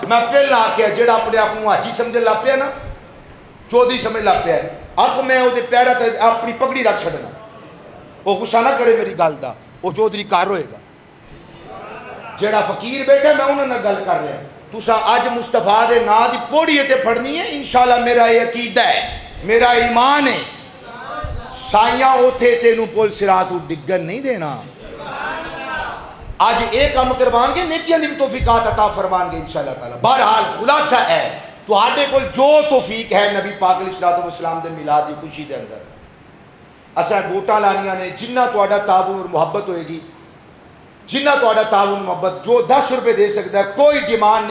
میں پہلا آکھیا جڑا اپنے آپ کو حاجی سمجھن لگ پیا نا چودھری سمجھ لگ پیا آکھ میں وہ پیرا تے اپنی پگڑی رکھ چھڈنا. وہ غصہ نہ کرے میری گل دا, وہ چودھری کار ہوئے گا. جڑا فقیر بیٹھا میں انہوں نے گل کر رہا. تسا اج مصطفیٰ دے نا دی پوڑی تے پڑھنی ہے انشاءاللہ. میرا یہ عقیدہ ہے, میرا ایمان ہے, سائیاں اوتھے تینوں پل صراط ڈگن نہیں دینا. آج ایک کام کروان گے نیکیاں دی بھی توفیقات عطا فرمان گے انشاءاللہ تعالی. بہرحال خلاصہ ہے تو آٹے کو جو توفیق ہے نبی پاک علیہ الصلوۃ والسلام دے میلاد دی خوشی دے اندر اساں ووٹاں لانیاں نے. جنہ تہاڈا تعاون اور محبت ہوئے گی, جنہ تہاڈا تعاون محبت, جو 10 روپے دے سکتا ہے, کوئی ڈیمانڈ